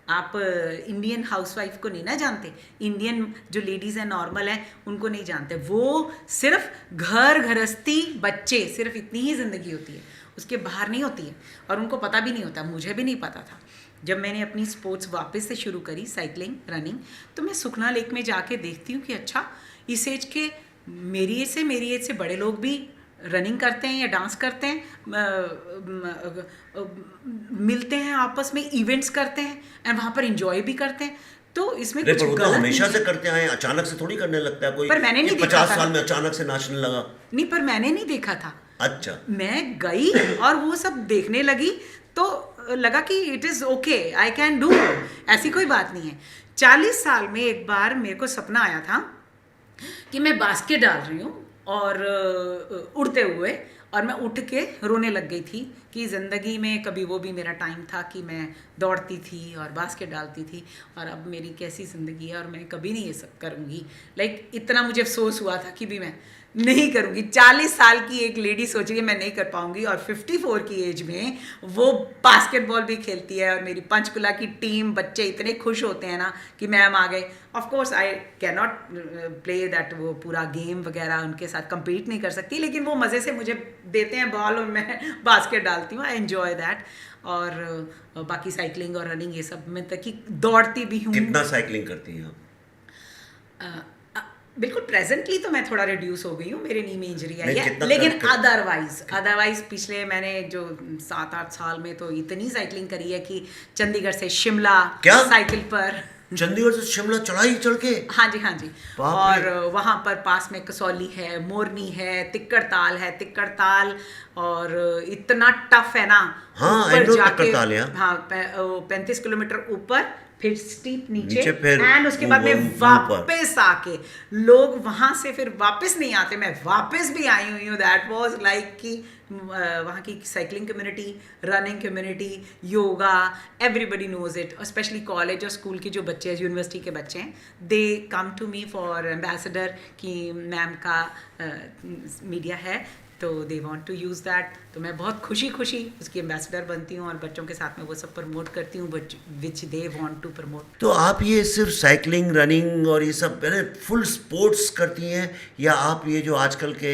आप इंडियन हाउसवाइफ को नहीं ना जानते, इंडियन जो लेडीज़ हैं नॉर्मल हैं उनको नहीं जानते। वो सिर्फ घर गृहस्थी बच्चे, सिर्फ इतनी ही ज़िंदगी होती है, उसके बाहर नहीं होती है, और उनको पता भी नहीं होता। मुझे भी नहीं पता था। जब मैंने अपनी स्पोर्ट्स वापस से शुरू करी, साइकिलिंग, रनिंग, तो मैं सुखना लेक में जाके देखती हूँ कि अच्छा, इस एज के मेरी एज से बड़े लोग भी रनिंग करते हैं या डांस करते हैं, मिलते हैं आपस में, इवेंट्स करते हैं, एंड वहाँ पर एंजॉय भी करते हैं। तो इसमें कुछ गलत गलत हमेशा नहीं से है। करते आए, अचानक से थोड़ी करने लगता है कोई। पर मैंने नहीं देखा 50 था। साल में अचानक से नाचने लगा? नहीं, पर मैंने नहीं देखा था। अच्छा। मैं गई और वो सब देखने लगी, तो लगा कि it is okay, I can do, ऐसी कोई बात नहीं है। 40 साल में एक बार मेरे को सपना आया था कि मैं बास्केट डाल रही हूँ और उड़ते हुए, और मैं उठ के रोने लग गई थी कि ज़िंदगी में कभी वो भी मेरा टाइम था कि मैं दौड़ती थी और बास्केट डालती थी, और अब मेरी कैसी ज़िंदगी है और मैं कभी नहीं ये सब करूँगी। लाइक इतना मुझे अफसोस हुआ था कि भी मैं नहीं करूँगी। 40 साल की एक लेडी सोचिए मैं नहीं कर पाऊँगी, और 54 की एज में वो बास्केटबॉल भी खेलती है, और मेरी पंचकुला की टीम, बच्चे इतने खुश होते हैं ना कि मैम आ गए। Of course I can not play that, वो पूरा गेम वगैरह उनके साथ compete नहीं कर सकती, लेकिन वो मज़े से मुझे देते हैं बॉल और मैं बास्केट डालती हूँ। I enjoy that. और बाकी साइकिलिंग और रनिंग ये सब में तक कि दौड़ती भी हूँ। कितना साइकिलिंग करती हैं आप? बिल्कुल प्रेजेंटली तो मैं थोड़ा रिड्यूस हो गई हूँ, मेरे नी में इंजरी आई नहीं, है, कितना लेकिन कर- अदरवाइज पिछले मैंने जो 7-8 साल में तो इतनी साइकिलिंग करी है कि चंडीगढ़ से शिमला क्या? साइकिल पर। चंडीगढ़ से शिमला चढ़ाई चढ़ के? हाँ जी। बाप रे। और वहाँ पर पास में कसौली है, मोरनी है, तिक्कड़ ताल, और इतना टफ है ना। हाँ, ऊपर I know जाके, तिक्कड़ ताल, yeah. हाँ 35 किलोमीटर ऊपर, फिर स्टीप नीचे, फिर एंड उसके बाद में ऊपर। वापस आके लोग वहां से फिर वापस नहीं आते। मैं वापस भी आई हुई हूँ। दैट वाज लाइक कि वहाँ की cycling community, running community, yoga, everybody knows it. Specially college और स्कूल के जो बच्चे हैं, यूनिवर्सिटी के बच्चे हैं, they come to me for ambassador कि मैम का मीडिया है तो they want to use that. तो मैं बहुत खुशी उसकी एम्बेसडर बनती हूँ और बच्चों के साथ में वो सब प्रमोट करती हूँ विच दे वांट टू प्रमोट. तो आप ये सिर्फ साइकिलिंग, रनिंग और ये सब फुल स्पोर्ट्स करती हैं, या आप ये जो आजकल के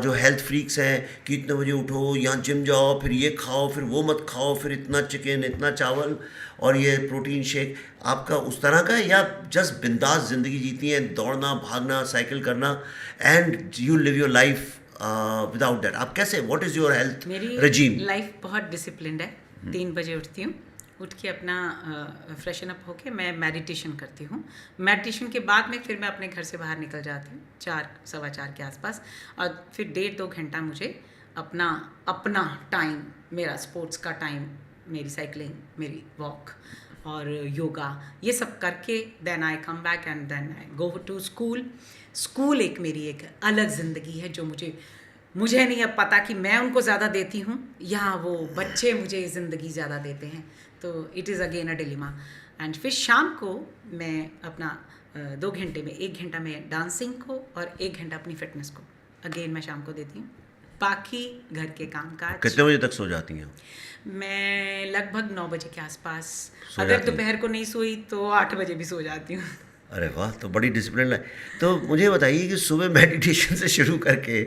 जो हेल्थ फ्रीक्स हैं कि इतने बजे उठो, यहाँ जिम जाओ, फिर ये खाओ, फिर वो मत खाओ, फिर इतना चिकन, इतना चावल और ये प्रोटीन शेक, आपका उस तरह का है, या जस्ट बिंदास ज़िंदगी जीती हैं, दौड़ना, भागना, साइकिल करना, and you live your life without that? आप कैसे, what is your health regime? मेरी लाइफ बहुत डिसिप्लिन्ड है. 3 बजे उठती हूँ, उठ के अपना फ्रेशन अप होके मैं मेडिटेशन करती हूँ. मेडिटेशन के बाद में फिर मैं अपने घर से बाहर निकल जाती हूँ 4, 4:15 के आसपास, और फिर 1.5-2 घंटा मुझे अपना टाइम, मेरा स्पोर्ट्स का टाइम, मेरी साइकिलिंग, मेरी वॉक और योगा, ये सब करके then I come back and then I go to school. School मेरी एक अलग ज़िंदगी है जो मुझे नहीं अब पता कि मैं उनको ज़्यादा देती हूँ या वो बच्चे मुझे ज़िंदगी ज़्यादा देते हैं. तो it is again a dilemma. And फिर शाम को मैं अपना 2 घंटे में 1 घंटा में डांसिंग को और 1 घंटा अपनी फिटनेस को अगेन मैं शाम को देती हूँ. बाकी घर के काम काज. कितने बजे तक सो जाती हैं? मैं लगभग 9 बजे के आसपास. सो अगर जाती हैं? दोपहर को नहीं सोई तो 8 बजे भी सो जाती हूँ. अरे वाह, तो बड़ी डिसिप्लिन है. तो मुझे बताइए कि सुबह मेडिटेशन से शुरू करके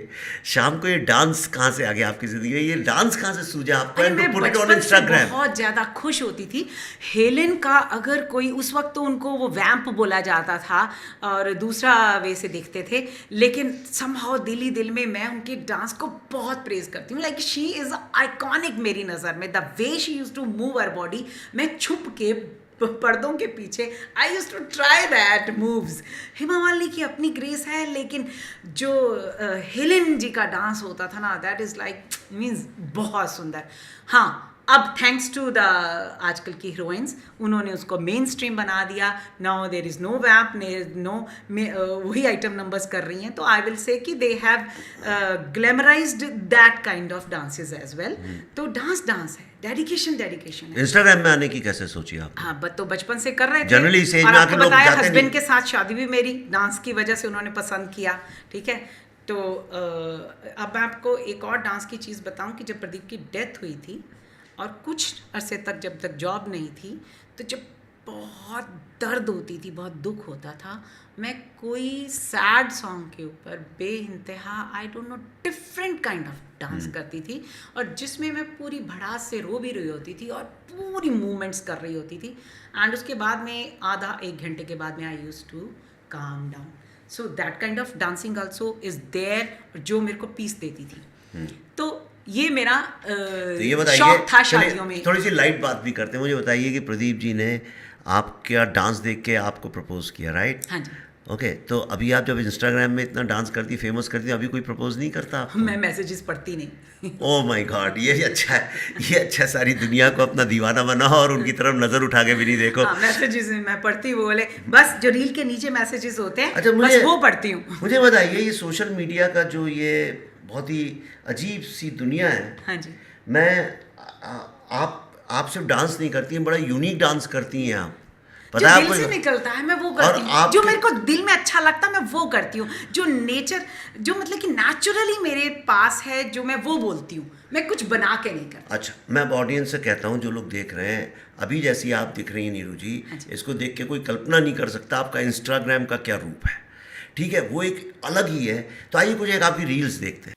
शाम को ये डांस कहाँ से आ गया आपकी ज़िंदगी में? ये डांस कहाँ से सूझा आपको? अरे मैं पुट इट ऑन बचपन से इंस्टाग्राम. बहुत ज़्यादा खुश होती थी. हेलेन का अगर कोई, उस वक्त तो उनको वो वैम्प बोला जाता था और दूसरा वे से देखते थे, लेकिन समहाउ दिल में मैं उनके डांस को बहुत प्रेज करती हूँ. लाइक शी इज़ आइकॉनिक मेरी नज़र में. The way she use to move her body, मैं छुप के पर्दों के पीछे I use to try that moves. Hema Malini की अपनी ग्रेस है, लेकिन जो हेलेन जी का डांस होता था ना, दैट इज़ लाइक मीन्स बहुत सुंदर. हाँ, अब थैंक्स टू द आजकल की हीरोइंस, उन्होंने उसको मेन स्ट्रीम बना दिया. Now there is no vamp, no वही आइटम नंबर्स कर रही हैं. तो आई विल से कि they have glamorised that kind of dances as well. तो डांस है, डेडिकेशन है. इंस्टाग्राम में आने की कैसे सोची आप? हाँ, तो बचपन से कर रहे थे. जनरली स्टेज और में आपको आके लोग बताया जाते हस्बैंड नहीं. के साथ शादी भी मेरी डांस की वजह से उन्होंने पसंद किया. ठीक है. तो अब मैं आपको एक और डांस की चीज़ बताऊं कि जब प्रदीप की डेथ हुई थी और कुछ अरसे तक जब तक जॉब नहीं थी, तो जब बहुत दर्द होती थी, बहुत दुख होता था, मैं कोई सैड सॉन्ग के ऊपर बेइंतहा I don't know different kind of dance करती थी, और जिसमें मैं पूरी भड़ास से रो भी रही होती थी और पूरी मूवमेंट्स कर रही होती थी. एंड उसके बाद में आधा 1 घंटे के बाद में I use to calm down. So that kind of dancing also is there, जो मेरे को पीस देती थी. तो ये मेरा तो ये बताइए, शौक था शादियों में. थोड़ी सी लाइट बात भी करते हैं. मुझे बताइए कि प्रदीप जी ने आपका डांस देख के आपको प्रपोज किया, राइट? हाँ जी. ओके, तो अभी आप जब इंस्टाग्राम में इतना डांस करती, फेमस करती, अभी कोई प्रपोज नहीं करता आपको? मैं मैसेजेस पढ़ती नहीं. ओह माय गॉड, ये अच्छा है, ये अच्छा. सारी दुनिया को अपना दीवाना बनाओ और उनकी तरफ नजर उठा के भी नहीं देखो. हाँ, मैसेजेस मैं पढ़ती हूँ, बोले बस जो रील के नीचे मैसेजेस होते हैं, अच्छा, बस वो पढ़ती हूँ. मुझे बताइए, ये सोशल मीडिया का जो ये बहुत ही अजीब सी दुनिया है. हाँ जी. आप सिर्फ डांस नहीं करती हैं, बड़ा यूनिक डांस करती हैं आप. जो पता है दिल आपको? से निकलता है मैं वो करती हूँ. जो मेरे को दिल में अच्छा लगता है मैं वो करती हूँ. जो नेचर, जो मतलब कि नेचुरली मेरे पास है, जो मैं वो बोलती हूँ. मैं कुछ बना के नहीं करती. अच्छा, मैं अब ऑडियंस से कहता हूँ, जो लोग देख रहे हैं अभी, जैसी आप दिख रही हैं नीरू जी, इसको देख के कोई कल्पना नहीं कर सकता आपका इंस्टाग्राम का क्या रूप है. ठीक है, वो एक अलग ही है. तो आइए कुछ एक आपकी रील्स देखते हैं.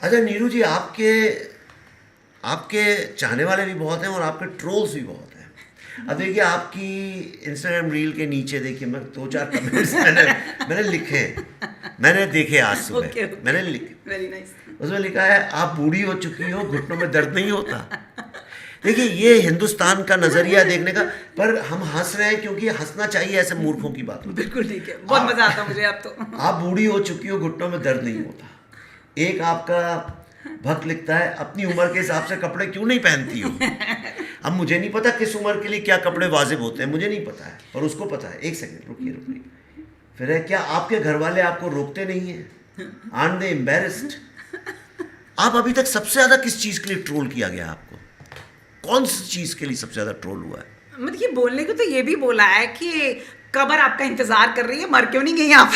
अच्छा नीरू जी, आपके चाहने वाले भी बहुत हैं और आपके ट्रोल्स भी बहुत हैं. अब देखिए आपकी इंस्टाग्राम रील के नीचे देखिए, मैं 2-4 कमेंट्स मैंने लिखे हैं, मैंने देखे आज सुबह। Okay. मैंने लिखे, वेरी नाइस। उसमें लिखा है आप बूढ़ी हो चुकी हो, घुटनों में दर्द नहीं होता। देखिए ये हिंदुस्तान का नजरिया देखने का, पर हम हंस रहे हैं क्योंकि हंसना चाहिए, ऐसे मूर्खों की बात होती है। बिल्कुल ठीक है, बहुत मजा आता मुझे अब तो। आप बूढ़ी हो चुकी हो, घुटनों में दर्द नहीं होता। एक आपका भक्त लिखता है अपनी उम्र के हिसाब से कपड़े क्यों नहीं पहनती हो। अब मुझे नहीं पता किस उम्र के लिए क्या कपड़े वाजिब होते हैं, मुझे नहीं पता है, पर उसको पता है। एक सेकंड रुकिए, फिर है क्या आपके घर वाले आपको रोकते नहीं हैं? Are they embarrassed? आप अभी तक सबसे ज्यादा किस चीज के लिए ट्रोल किया गया आपको? कौन सी चीज के लिए सबसे ज्यादा ट्रोल हुआ है? मतलब ये बोलने को तो ये भी बोला है कि कब्र आपका इंतजार कर रही है, मर क्यों नहीं गई आप?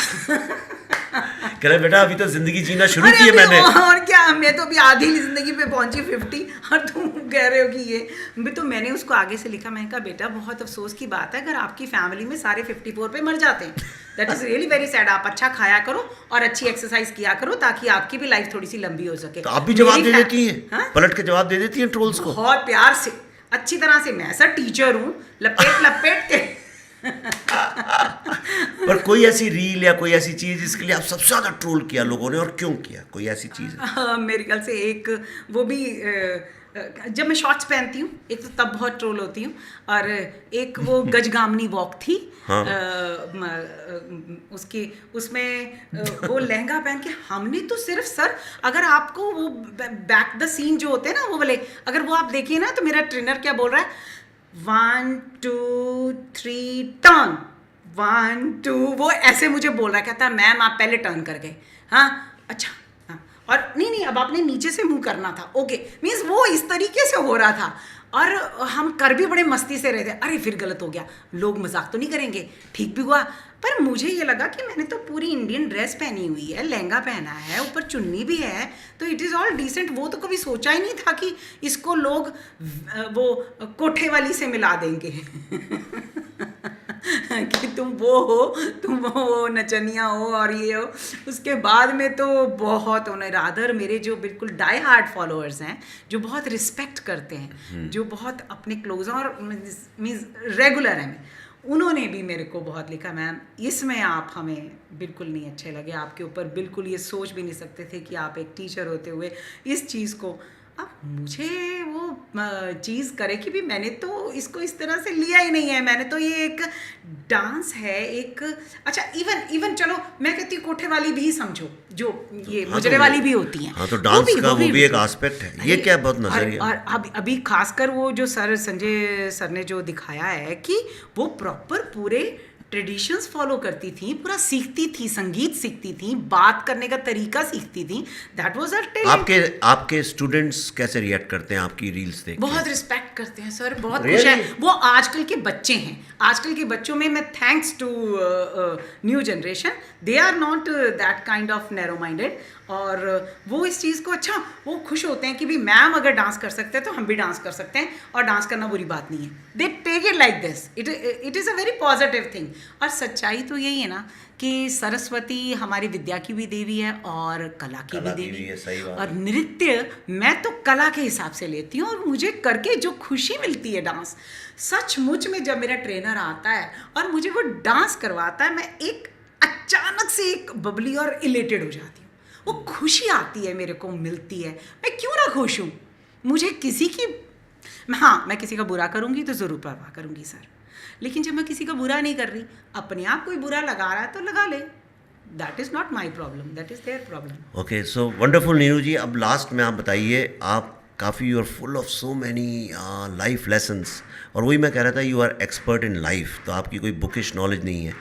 कह रहे बेटा अभी तो जिंदगी जीना शुरू अरे की है अभी मैंने। और क्या, मैं तो अभी आधी जिंदगी पे पहुंची 50, और तुम कह रहे हो कि ये भी। तो मैंने उसको आगे से लिखा, मैंने कहा बेटा बहुत अफसोस की बात है अगर आपकी फैमिली में सारे 54 पे मर जाते हैं। That is really very sad. आप अच्छा खाया करो और अच्छी एक्सरसाइज किया करो ताकि आपकी भी लाइफ थोड़ी सी लंबी हो सके। तो आप भी जवाब मेरी दे देती हैं, हाँ? पलट के जवाब दे देती हैं ट्रोल्स को। बहुत प्यार से, अच्छी तरह से। मैं सर टीचर हूँ, लपेट लपेट के। पर कोई ऐसी रील या कोई ऐसी चीज जिसके लिए आप सबसे ज्यादा ट्रोल किया लोगों ने, और क्यों किया? कोई ऐसी चीज है? मेरे ख्याल से एक वो भी जब मैं शॉर्ट्स पहनती हूँ एक तो तब बहुत ट्रोल होती हूँ, और एक वो गजगामनी वॉक थी। हाँ। उसमें वो लहंगा पहन के हमने तो सिर्फ सर, अगर आपको वो बैक द सीन जो होते हैं ना वो वाले, अगर वो आप देखिए ना तो मेरा ट्रेनर क्या बोल रहा है, 1 2 3 टर्न, 1 2, वो ऐसे मुझे बोल रहा है, कहता है मैम आप पहले टर्न कर गए। हाँ अच्छा, हाँ, और नहीं अब आपने नीचे से मुंह करना था। ओके, मीन्स वो इस तरीके से हो रहा था, और हम कर भी बड़े मस्ती से रहे थे। अरे फिर गलत हो गया, लोग मजाक तो नहीं करेंगे, ठीक भी हुआ। पर मुझे ये लगा कि मैंने तो पूरी इंडियन ड्रेस पहनी हुई है, लहंगा पहना है, ऊपर चुन्नी भी है, तो इट इज़ ऑल डिसेंट। वो तो कभी सोचा ही नहीं था कि इसको लोग वो कोठे वाली से मिला देंगे। कि तुम वो हो, तुम वो नचनिया हो और ये हो। उसके बाद में तो बहुत उन्हें रादर मेरे जो बिल्कुल डाई हार्ड फॉलोअर्स हैं, जो बहुत रिस्पेक्ट करते हैं, जो बहुत अपने क्लोज और मीन्स रेगुलर हैं, उन्होंने भी मेरे को बहुत लिखा, मैम इसमें आप हमें बिल्कुल नहीं अच्छे लगे, आपके ऊपर बिल्कुल ये सोच भी नहीं सकते थे कि आप एक टीचर होते हुए इस चीज़ को। अब मुझे वो चीज़ करे कि भी मैंने तो इसको इस तरह से लिया ही नहीं है, मैंने तो ये एक डांस है, एक अच्छा इवन चलो मैं कहती हूँ कोठे वाली भी समझो, जो ये मुजरे वाली भी होती हैं। हाँ, तो डांस का वो भी एक एस्पेक्ट है। ये क्या बहुत नजरिया। और अभी खासकर वो जो संजय सर ने जो दिखाया है कि वो प्रॉपर पूरे ट्रेडिशंस फॉलो करती थी, पूरा सीखती थी, संगीत सीखती थी, बात करने का तरीका सीखती थी। That was her talent. आपके स्टूडेंट्स कैसे रिएक्ट करते हैं आपकी रील्स देख के? बहुत रिस्पेक्ट करते हैं सर, बहुत खुश है। वो आजकल के बच्चे हैं, आजकल के बच्चों में मैं thanks to new generation, they are not that kind of narrow minded, और वो इस चीज़ को अच्छा वो खुश होते हैं कि भी मैम अगर डांस कर सकते हैं तो हम भी डांस कर सकते हैं, और डांस करना बुरी बात नहीं है। They take it like this, it is a very positive thing. और सच्चाई तो यही है ना कि सरस्वती हमारी विद्या की भी देवी है और कला की भी देवी है, सही बात। और नृत्य मैं तो कला के हिसाब से लेती हूँ, और मुझे करके जो खुशी मिलती है डांस, सचमुच में जब मेरा ट्रेनर आता है और मुझे वो डांस करवाता है, मैं एक अचानक से एक बबली और इलेटेड हो जाती हूँ। वो खुशी आती है, मेरे को मिलती है। मैं क्यों ना खुश हूँ? मुझे किसी की, हाँ मैं किसी का बुरा करूँगी तो ज़रूर परवाह करूँगी सर, लेकिन जब मैं किसी का बुरा नहीं कर रही, अपने आप कोई बुरा लगा रहा है तो लगा ले, that is not my problem, that is their problem. Okay, so wonderful Neeru ji. अब लास्ट में आप बताइए, आप काफ़ी you are full of so many life lessons, और वही मैं कह रहा था you are expert in life, तो आपकी कोई बुकिश नॉलेज नहीं है।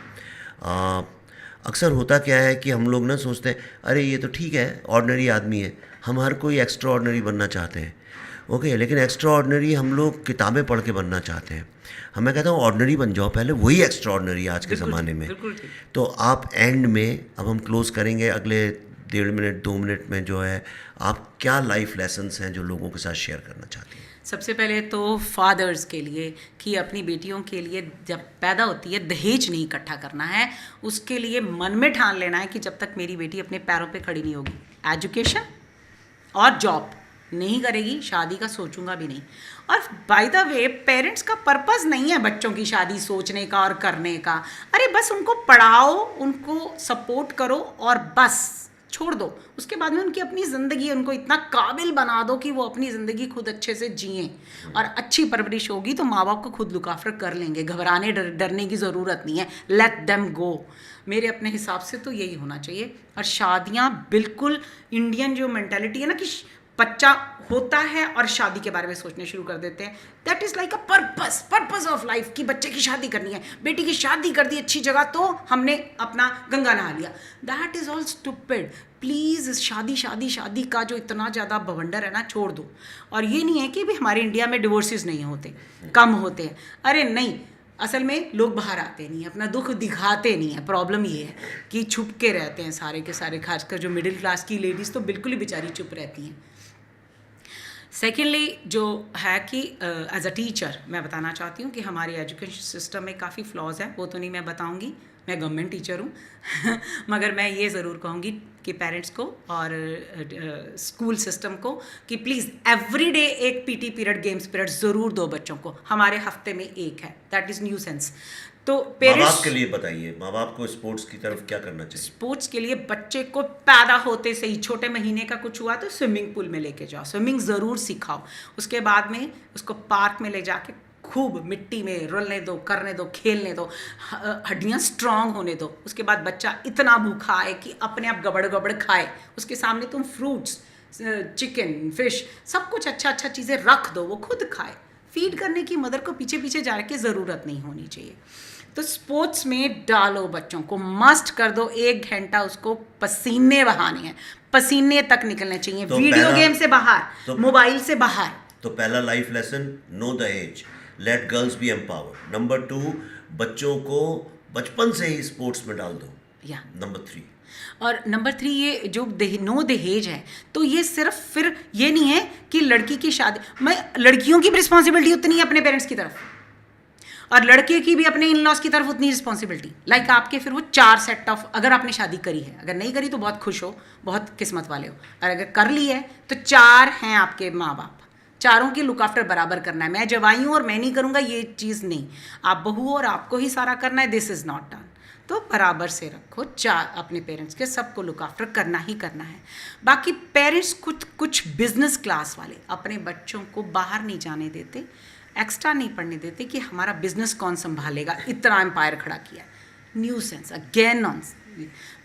अक्सर होता क्या है कि हम लोग ना सोचते हैं अरे ये तो ठीक है ऑर्डिनरी आदमी है, हम हर कोई एक्स्ट्रा ऑर्डिनरी बनना चाहते हैं। ओके, लेकिन एक्स्ट्रा ऑर्डिनरी हम लोग किताबें पढ़ के बनना चाहते हैं। मैं कहता हूँ ऑर्डिनरी बन जाओ पहले, वही एक्स्ट्रा ऑर्डिनरी आज के ज़माने में। तो आप एंड में, अब हम क्लोज करेंगे अगले 1.5 मिनट 2 मिनट में, जो है आप क्या लाइफ लेसन्स हैं जो लोगों के साथ शेयर करना चाहती हैं? सबसे पहले तो फादर्स के लिए कि अपनी बेटियों के लिए जब पैदा होती है दहेज नहीं इकट्ठा करना है, उसके लिए मन में ठान लेना है कि जब तक मेरी बेटी अपने पैरों पे खड़ी नहीं होगी, एजुकेशन और जॉब नहीं करेगी, शादी का सोचूंगा भी नहीं। और बाय द वे पेरेंट्स का पर्पस नहीं है बच्चों की शादी सोचने का और करने का। अरे बस उनको पढ़ाओ, उनको सपोर्ट करो और बस छोड़ दो। उसके बाद में उनकी अपनी ज़िंदगी, उनको इतना काबिल बना दो कि वो अपनी ज़िंदगी खुद अच्छे से जिएं, और अच्छी परवरिश होगी तो माँ बाप को खुद लुक आफ्टर कर लेंगे। घबराने डरने की ज़रूरत नहीं है, लेट देम गो। मेरे अपने हिसाब से तो यही होना चाहिए। और शादियाँ बिल्कुल इंडियन जो मेंटालिटी है ना कि बच्चा होता है और शादी के बारे में सोचने शुरू कर देते हैं, that is like a purpose of life कि बच्चे की शादी करनी है, बेटी की शादी कर दी अच्छी जगह तो हमने अपना गंगा नहा लिया। That is all stupid. Please शादी का जो इतना ज़्यादा बवंडर है ना, छोड़ दो। और ये नहीं है कि भी हमारे इंडिया में डिवोर्सेस नहीं होते, कम होते हैं। अरे नहीं, असल में लोग बाहर आते नहीं, अपना दुख दिखाते नहीं है। प्रॉब्लम ये है कि छुप के रहते हैं सारे के सारे, खासकर जो मिडिल क्लास की लेडीज़ तो बिल्कुल ही बेचारी चुप रहती हैं। सेकेंडली जो है कि एज अ टीचर मैं बताना चाहती हूँ कि हमारे एजुकेशन सिस्टम में काफ़ी फ्लॉज है। वो तो नहीं मैं बताऊँगी, मैं गवर्नमेंट टीचर हूँ मगर मैं ये ज़रूर कहूँगी कि पेरेंट्स को और स्कूल सिस्टम को कि प्लीज़ एवरीडे एक पीटी पीरियड, गेम्स पीरियड ज़रूर दो बच्चों को। हमारे हफ्ते में एक है, दैट इज़ न्यू सेंस। तो माँ बाप के लिए बताइए, माँ बाप को स्पोर्ट्स की तरफ क्या करना चाहिए? स्पोर्ट्स के लिए बच्चे को पैदा होते से ही, छोटे महीने का कुछ हुआ तो स्विमिंग पूल में लेके जाओ, स्विमिंग ज़रूर सिखाओ। उसके बाद में उसको पार्क में ले जाके खूब मिट्टी में रुलने दो, करने दो, खेलने दो, हड्डियाँ स्ट्रांग होने दो। उसके बाद बच्चा इतना भूखा है कि अपने आप गबड़ गबड़ खाए। उसके सामने तुम फ्रूट्स, चिकन, फिश, सब कुछ अच्छा चीज़ें रख दो, वो खुद खाए। फीड करने की मदर को पीछे पीछे जाने की ज़रूरत नहीं होनी चाहिए। तो स्पोर्ट्स में डालो बच्चों को, मस्ट कर दो। 1 घंटा उसको पसीने बहाने हैं, पसीने तक निकलने चाहिए। तो वीडियो गेम से बाहर, मोबाइल से बाहर। तो पहला life lesson, know the age, let girls be empowered. Number 2, बच्चों को बचपन से ही स्पोर्ट्स में डाल दो। या नंबर 3, और नंबर 3 ये जो नो दहेज है, तो ये सिर्फ फिर ये नहीं है कि लड़की की शादी में लड़कियों की भी रिस्पॉन्सिबिलिटी उतनी है अपने पेरेंट्स की तरफ, और लड़के की भी अपने इन लॉज की तरफ उतनी रिस्पॉन्सिबिलिटी। लाइक आपके फिर वो 4 सेट ऑफ, अगर आपने शादी करी है, अगर नहीं करी तो बहुत खुश हो, बहुत किस्मत वाले हो, और अगर कर ली है तो 4 हैं आपके माँ बाप, चारों की लुक आफ्टर बराबर करना है। मैं जवाई हूँ और मैं नहीं करूँगा ये चीज़ नहीं, आप बहू हो और आपको ही सारा करना है, दिस इज़ नॉट डन। तो बराबर से रखो, 4 अपने पेरेंट्स के, सबको लुक आफ्टर करना ही करना है। बाकी पेरेंट्स कुछ बिजनेस क्लास वाले अपने बच्चों को बाहर नहीं जाने देते, एक्स्ट्रा नहीं पढ़ने देते कि हमारा बिजनेस कौन संभालेगा, इतना एम्पायर खड़ा किया। New sense again on.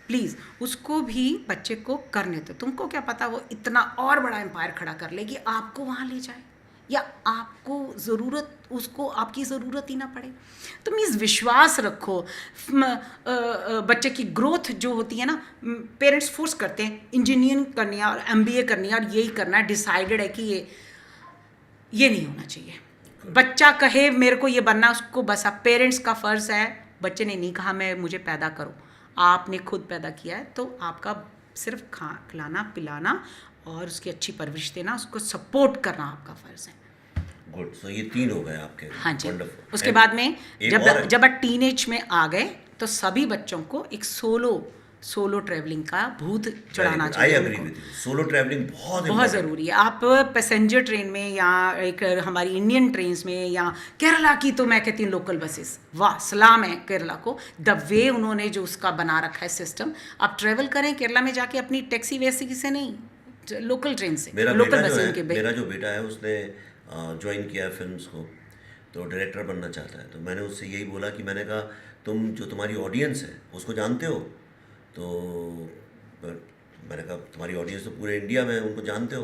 Please उसको भी बच्चे को करने दो। तुमको क्या पता वो इतना और बड़ा एम्पायर खड़ा कर लेगी, आपको वहाँ ले जाए, या आपको ज़रूरत, उसको आपकी ज़रूरत ही ना पड़े। तो मीन्स विश्वास रखो। बच्चे की ग्रोथ जो होती है ना, पेरेंट्स फोर्स करते हैं इंजीनियरिंग करनी है और MBA करनी है और यही करना है, डिसाइडेड है कि ये नहीं होना चाहिए। बच्चा कहे मेरे को ये बनना, उसको बस आप, पेरेंट्स का फ़र्ज़ है, बच्चे ने नहीं कहा मैं मुझे पैदा करो, आपने खुद पैदा किया है, तो आपका सिर्फ खिलाना पिलाना और उसकी अच्छी परवरिश देना, उसको सपोर्ट करना आपका फ़र्ज़ है। गुड। सो ये 3 हो गए आपके। हाँ जी। Wonderful. उसके बाद में जब आप टीनेज में आ गए तो सभी बच्चों को एक सोलो ट्रैवलिंग का भूत चढ़ाना चाहिए। I agree with you, solo travelling बहुत ज़रूरी है। आप पैसेंजर ट्रेन में या एक हमारी इंडियन ट्रेन्स में, या केरला की तो मैं कहती हूँ लोकल बसेस, वाह सलाम है केरला को, द वे उन्होंने जो उसका बना रखा है सिस्टम। आप ट्रैवल करें केरला में जाके अपनी टैक्सी वैसी से नहीं, लोकल ट्रेन से, लोकल बसें के। मेरा जो बेटा है उसने ज्वाइन किया फिल्म्स को, तो डायरेक्टर बनना चाहता है। तो मैंने उससे यही बोला कि मैंने कहा तुम जो तुम्हारी ऑडियंस है उसको जानते हो? तो मैंने कहा तुम्हारी ऑडियंस तो पूरे इंडिया में है, उनको जानते हो?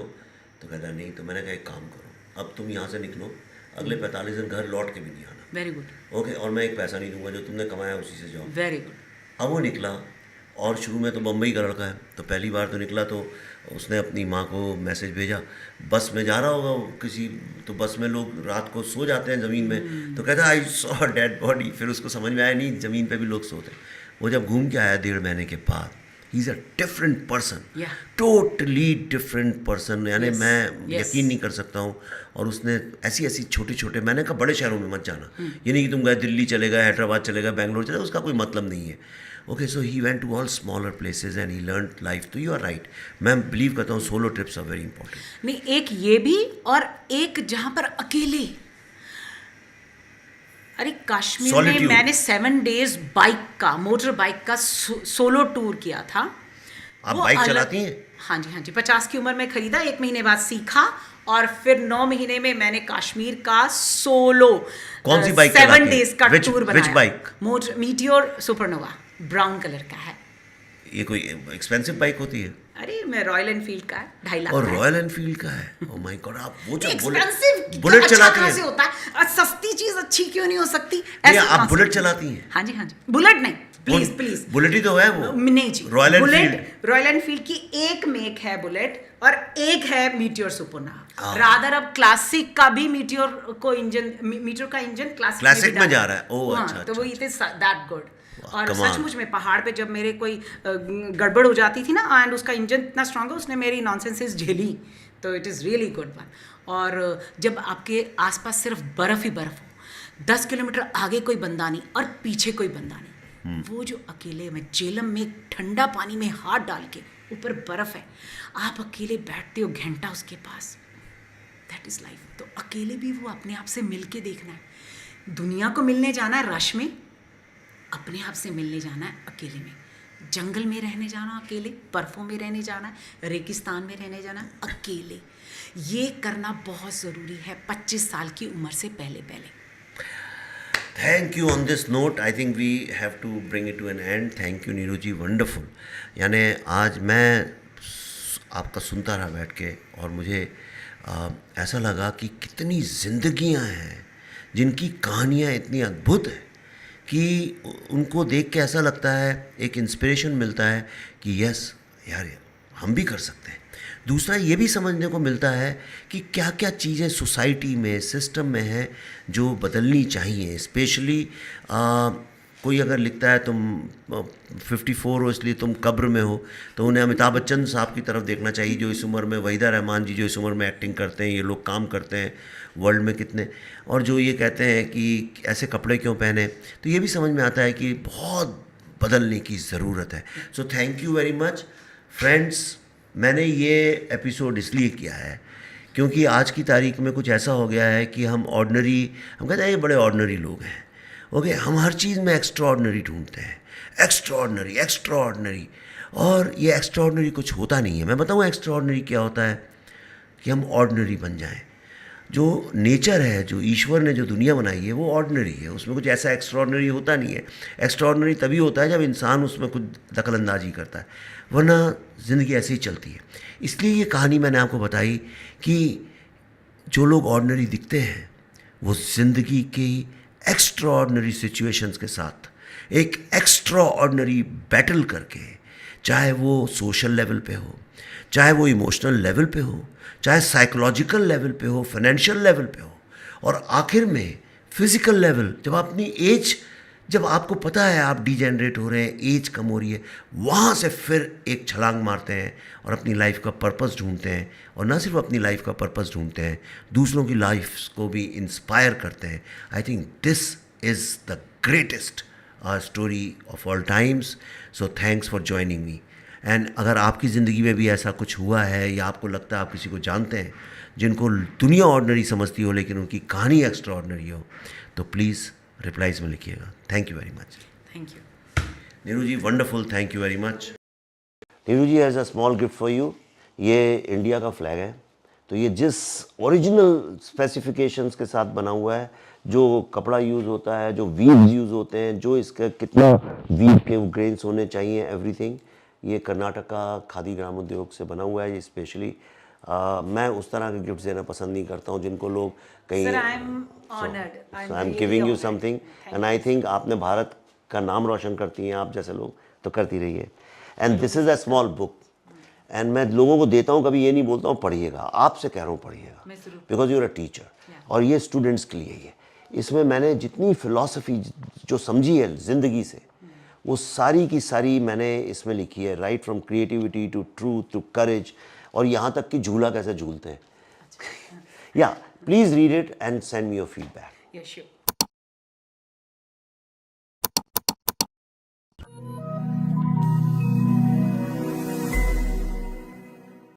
तो कहता नहीं। तो मैंने कहा एक काम करो, अब तुम यहाँ से निकलो, अगले 45 दिन घर लौट के भी नहीं आना। Very good. ओके, और मैं एक पैसा नहीं दूंगा, जो तुमने कमाया उसी से जाओ। Very good. अब वो निकला, और शुरू में तो बम्बई का लड़का है, तो पहली बार तो निकला तो उसने अपनी माँ को मैसेज भेजा, बस में जा रहा होगा वो किसी, तो बस में लोग रात को सो जाते हैं ज़मीन में, तो कहता आई सॉ डेड बॉडी। फिर उसको समझ में आया नहीं ज़मीन पे भी लोग सोते हैं। वो जब घूम के आया 1.5 महीने के बाद, he is a different person, totally different person. यानी मैं यकीन नहीं कर सकता हूँ। और उसने ऐसी छोटे छोटे, मैंने कहा बड़े शहरों में मत जाना, ये नहीं कि तुम गए दिल्ली चले गए, हैदराबाद चले गए, बेंगलोर चले गए, उसका कोई मतलब नहीं है। Okay, so he went to all smaller places and he learn life. तो यू आर राइट, मैं बिलीव करता हूँ solo trips are very important. नहीं, एक ये भी और एक जहाँ पर अकेले. अरे कश्मीर में Solitude. मैंने 7 days मोटर बाइक का सोलो टूर किया था. आप वो बाइक अलग- चलाती हैं? हाँ जी, हाँ जी. 50 की उम्र में खरीदा, 1 महीने बाद सीखा और फिर 9 महीने में मैंने कश्मीर का सोलो कौन सी बाइक चलाती 7 हैं? days का Which- टूर which बनाया. bike? Motor meteor supernova, brown colour का है. ये कोई एक्सपेंसिव बाइक होती है? अरे मैं रॉयल एनफील्ड का है, 2.5 लाख और का है. रॉयल एनफील्ड का है? ओह माय गॉड, आप वो जो एक्सपेंसिव बुलेट चलाती से हैं? होता है. और सस्ती चीज अच्छी क्यों नहीं हो सकती? नहीं, ऐसा आप कहाँ से? बुलेट चलाती हैं? हाँ जी, हाँ जी. बुलेट नहीं, प्लीज प्लीज. बुलेट ही तो है वो. नहीं जी, Royal Enfield. Bullet Royal Enfield की एक मेक है बुलेट और एक है मीटियोर सुपरनोवा. हाँ. रादर अब क्लासिक का भी मीटियोर का इंजन क्लासिक में जा रहा है. ओह अच्छा, तो वो इट इज दैट गुड. और कमाल. सचमुच में पहाड़ पे जब मेरे कोई गड़बड़ हो जाती थी ना, एंड उसका इंजन इतना स्ट्रांग है, उसने मेरी नॉनसेंसेस झेली. तो it is really good one. और जब आपके आसपास सिर्फ बर्फ ही बर्फ हो, 10 किलोमीटर आगे कोई बंदा नहीं और पीछे कोई बंदा नहीं, वो जो अकेले में जेलम में ठंडा पानी में हाथ डाल के, ऊपर बर्फ है, आप अकेले बैठते हो घंटा उसके पास. That is life. तो अकेले भी वो अपने आप से मिल के देखना है. दुनिया को मिलने जाना है रश में, अपने आप से मिलने जाना है अकेले में. जंगल में रहने जाना अकेले, बर्फों में रहने जाना है, रेगिस्तान में रहने जाना अकेले. ये करना बहुत ज़रूरी है 25 साल की उम्र से पहले पहले. Thank you. On this note I think we have to bring it to an end. Thank you Neeru ji, wonderful. यानी आज मैं आपका सुनता रहा बैठ के और मुझे ऐसा लगा कि कितनी ज़िंदगियां हैं जिनकी कहानियां इतनी अद्भुत हैं कि उनको देख के ऐसा लगता है, एक इंस्पिरेशन मिलता है कि यस यार हम भी कर सकते हैं. दूसरा ये भी समझने को मिलता है कि क्या क्या चीज़ें सोसाइटी में, सिस्टम में हैं जो बदलनी चाहिए. स्पेशली कोई अगर लिखता है तुम 54 हो इसलिए तुम कब्र में हो, तो उन्हें अमिताभ बच्चन साहब की तरफ देखना चाहिए जो इस उम्र में, वहीदा रहमान जी जो इस उम्र में एक्टिंग करते हैं. ये लोग काम करते हैं वर्ल्ड में कितने, और जो ये कहते हैं कि ऐसे कपड़े क्यों पहने, तो ये भी समझ में आता है कि बहुत बदलने की ज़रूरत है. So thank you very much friends. मैंने ये एपिसोड इसलिए किया है क्योंकि आज की तारीख में कुछ ऐसा हो गया है कि हम कहते हैं ये बड़े ऑर्डिनरी लोग हैं. ओके, हम हर चीज़ में एक्स्ट्राऑर्डिनरी ढूंढते हैं, एक्स्ट्राऑर्डिनरी, और ये एक्स्ट्राऑर्डिनरी कुछ होता नहीं है. मैं बताऊँ एक्स्ट्राऑर्डिनरी क्या होता है, कि हम ऑर्डिनरी बन जाएं. जो नेचर है, जो ईश्वर ने जो दुनिया बनाई है वो ऑर्डिनरी है, उसमें कुछ ऐसा एक्स्ट्राऑर्डिनरी होता नहीं है. एक्स्ट्राऑर्डिनरी तभी होता है जब इंसान उसमें कुछ दखलंदाजी करता है, वरना ज़िंदगी ऐसे ही चलती है. इसलिए ये कहानी मैंने आपको बताई कि जो लोग ऑर्डिनरी दिखते हैं वो ज़िंदगी की एक्स्ट्राऑर्डिनरी सिचुएशंस के साथ एक एक्स्ट्राऑर्डिनरी बैटल करके, चाहे वो सोशल लेवल पे हो, चाहे वो इमोशनल लेवल पे हो, चाहे साइकोलॉजिकल लेवल पे हो, फाइनेंशियल लेवल पे हो, और आखिर में फिज़िकल लेवल, जब अपनी एज, जब आपको पता है आप डिजेनरेट हो रहे हैं, एज कम हो रही है, वहाँ से फिर एक छलांग मारते हैं और अपनी लाइफ का पर्पस ढूंढते हैं. और ना सिर्फ अपनी लाइफ का पर्पस ढूंढते हैं, दूसरों की लाइफ को भी इंस्पायर करते हैं. I think this is the greatest story of all times. So thanks for joining me. And अगर आपकी ज़िंदगी में भी ऐसा कुछ हुआ है या आपको लगता है आप किसी को जानते हैं जिनको दुनिया ऑर्डिनरी समझती हो लेकिन उनकी कहानी एक्स्ट्रा ऑर्डिनरी हो, तो प्लीज़ रिप्लाइज में लिखिएगा. Thank you very much. Thank you Neeru ji, wonderful. Thank you very much. Neeru ji, has a small gift for you. ये इंडिया का फ्लैग है, तो ये जिस ओरिजिनल स्पेसिफिकेशंस के साथ बना हुआ है, जो कपड़ा यूज़ होता है, जो वीव्स यूज़ होते हैं, जो इसका कितना वीव के ग्रेन्स होने चाहिए, एवरीथिंग, ये कर्नाटक का खादी ग्राम उद्योग से बना हुआ है. ये स्पेशली मैं उस तरह के गिफ्ट देना पसंद नहीं करता हूँ जिनको लोग कहीं. Sir, I'm honored. I I'm am really giving you honored. Something Thank and I think आपने भारत का नाम रोशन करती हैं आप जैसे लोग, तो करती रहिए. And this is a small book, and मैं लोगों को देता हूँ, कभी ये नहीं बोलता हूँ पढ़िएगा, आपसे कह रहा हूँ पढ़िएगा, because you are a teacher. और ये स्टूडेंट्स के लिए ये, इसमें मैंने जितनी फिलॉसफी जो समझी है ज़िंदगी से, वो सारी की सारी मैंने इसमें लिखी है. Right from creativity to truth to courage, और यहाँ तक कि झूला कैसे झूलते हैं. या please read it and send me your feedback. Yeah, sure.